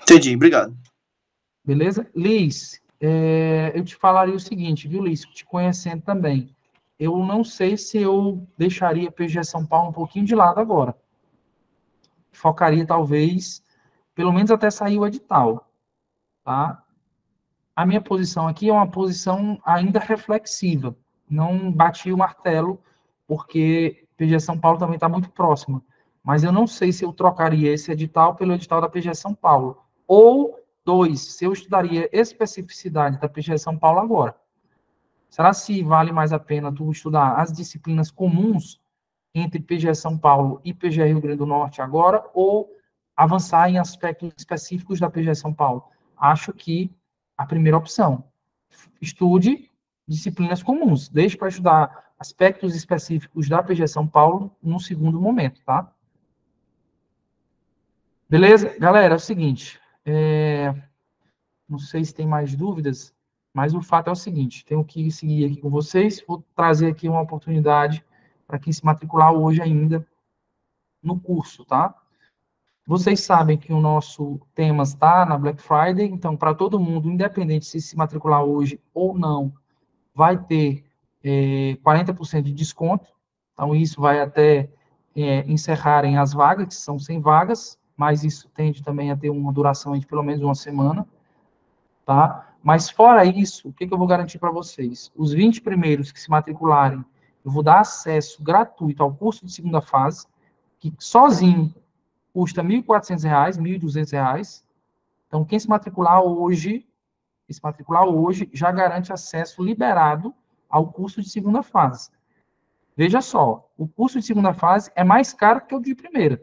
Entendi, obrigado. Beleza? Liz, eu te falaria o seguinte, viu, Liz? Te conhecendo também. Eu não sei se eu deixaria a PGE São Paulo um pouquinho de lado agora. Focaria, talvez, pelo menos até sair o edital, tá? A minha posição aqui é uma posição ainda reflexiva. Não bati o martelo, porque PGE São Paulo também está muito próxima. Mas eu não sei se eu trocaria esse edital pelo edital da PGE São Paulo. Ou, dois, se eu estudaria especificidade da PGE São Paulo agora. Será se vale mais a pena tu estudar as disciplinas comuns entre PGE São Paulo e PGE Rio Grande do Norte agora, ou avançar em aspectos específicos da PGE São Paulo? Acho que a primeira opção. Estude disciplinas comuns. Deixe para estudar aspectos específicos da PGE São Paulo num segundo momento, tá? Beleza? Galera, é o seguinte. Não sei se tem mais dúvidas, mas o fato é o seguinte. Tenho que seguir aqui com vocês. Vou trazer aqui uma oportunidade para quem se matricular hoje ainda no curso, tá? Vocês sabem que o nosso tema está na Black Friday, então, para todo mundo, independente se matricular hoje ou não, vai ter 40% de desconto. Então, isso vai até encerrarem as vagas, que são 100 vagas, mas isso tende também a ter uma duração de pelo menos uma semana, tá? Mas, fora isso, o que eu vou garantir para vocês? Os 20 primeiros que se matricularem, eu vou dar acesso gratuito ao curso de segunda fase, que sozinho custa R$ 1.400, R$ 1.200. Então, quem se matricular hoje, já garante acesso liberado ao curso de segunda fase. Veja só, o curso de segunda fase é mais caro que o de primeira.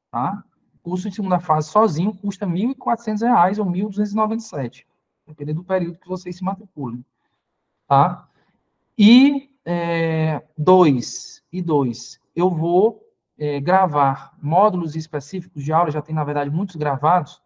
Tá? O curso de segunda fase sozinho custa R$ 1.400 ou R$ 1.297, dependendo do período que vocês se matriculem. Tá? E eu vou gravar módulos específicos de aula, já tem, na verdade, muitos gravados,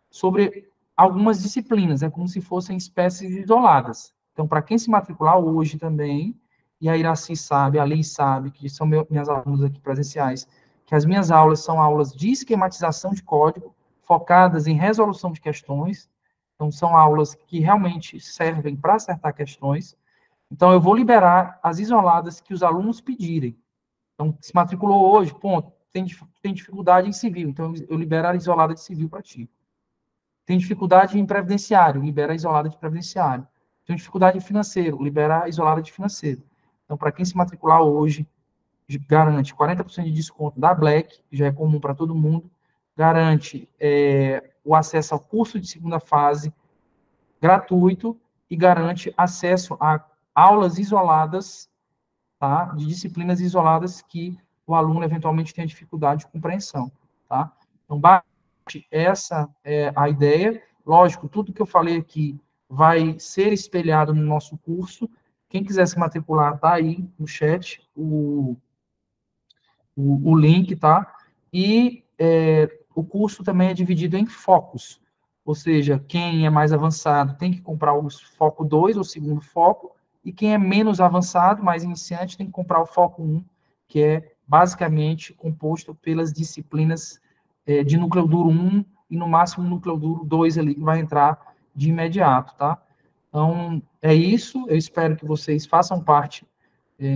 sobre algumas disciplinas, é como se fossem espécies isoladas. Então, para quem se matricular hoje também, e a Iraci sabe, a Lei sabe, que são minhas alunos aqui presenciais, que as minhas aulas são aulas de esquematização de código, focadas em resolução de questões. Então, são aulas que realmente servem para acertar questões. Então, eu vou liberar as isoladas que os alunos pedirem. Então, se matriculou hoje, ponto, tem dificuldade em civil, então eu libero a isolada de civil para ti. Tem dificuldade em previdenciário, libera a isolada de previdenciário. Tem dificuldade em financeiro, libera a isolada de financeiro. Então, para quem se matricular hoje, garante 40% de desconto da Black, que já é comum para todo mundo, garante o acesso ao curso de segunda fase gratuito e garante acesso a aulas isoladas, tá? De disciplinas isoladas que o aluno eventualmente tenha dificuldade de compreensão, tá? Então, essa é a ideia. Lógico, tudo que eu falei aqui vai ser espelhado no nosso curso. Quem quiser se matricular, tá aí no chat o link, tá? E o curso também é dividido em focos. Ou seja, quem é mais avançado tem que comprar o foco 2, ou segundo foco, e quem é menos avançado, mais iniciante, tem que comprar o foco 1, que é basicamente composto pelas disciplinas de núcleo duro 1 e, no máximo, núcleo duro 2 ali, que vai entrar de imediato, tá? Então, é isso. Eu espero que vocês façam parte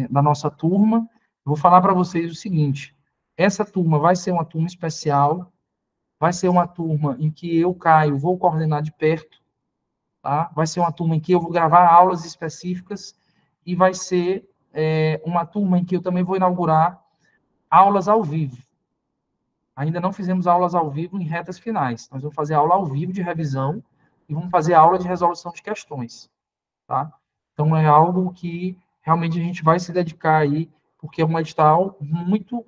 da nossa turma. Vou falar para vocês o seguinte, essa turma vai ser uma turma especial, vai ser uma turma em que eu, Caio, vou coordenar de perto, tá? Vai ser uma turma em que eu vou gravar aulas específicas e vai ser uma turma em que eu também vou inaugurar aulas ao vivo. Ainda não fizemos aulas ao vivo em retas finais. Nós vamos fazer aula ao vivo de revisão e vamos fazer aula de resolução de questões, tá? Então, é algo que realmente a gente vai se dedicar aí, porque é um edital muito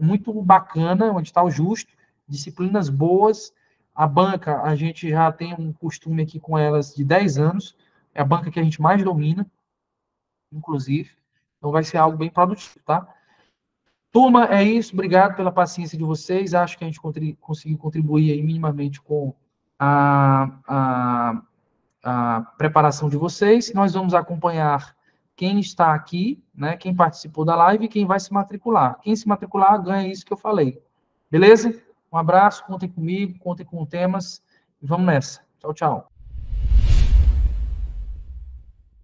muito bacana, um edital justo, disciplinas boas. A banca, a gente já tem um costume aqui com elas de 10 anos, é a banca que a gente mais domina, inclusive. Então, vai ser algo bem produtivo, tá? Turma, é isso. Obrigado pela paciência de vocês. Acho que a gente conseguiu contribuir aí minimamente com a preparação de vocês. Nós vamos acompanhar quem está aqui, né? Quem participou da live e quem vai se matricular. Quem se matricular ganha isso que eu falei. Beleza? Um abraço, contem comigo, contem com temas e vamos nessa. Tchau, tchau.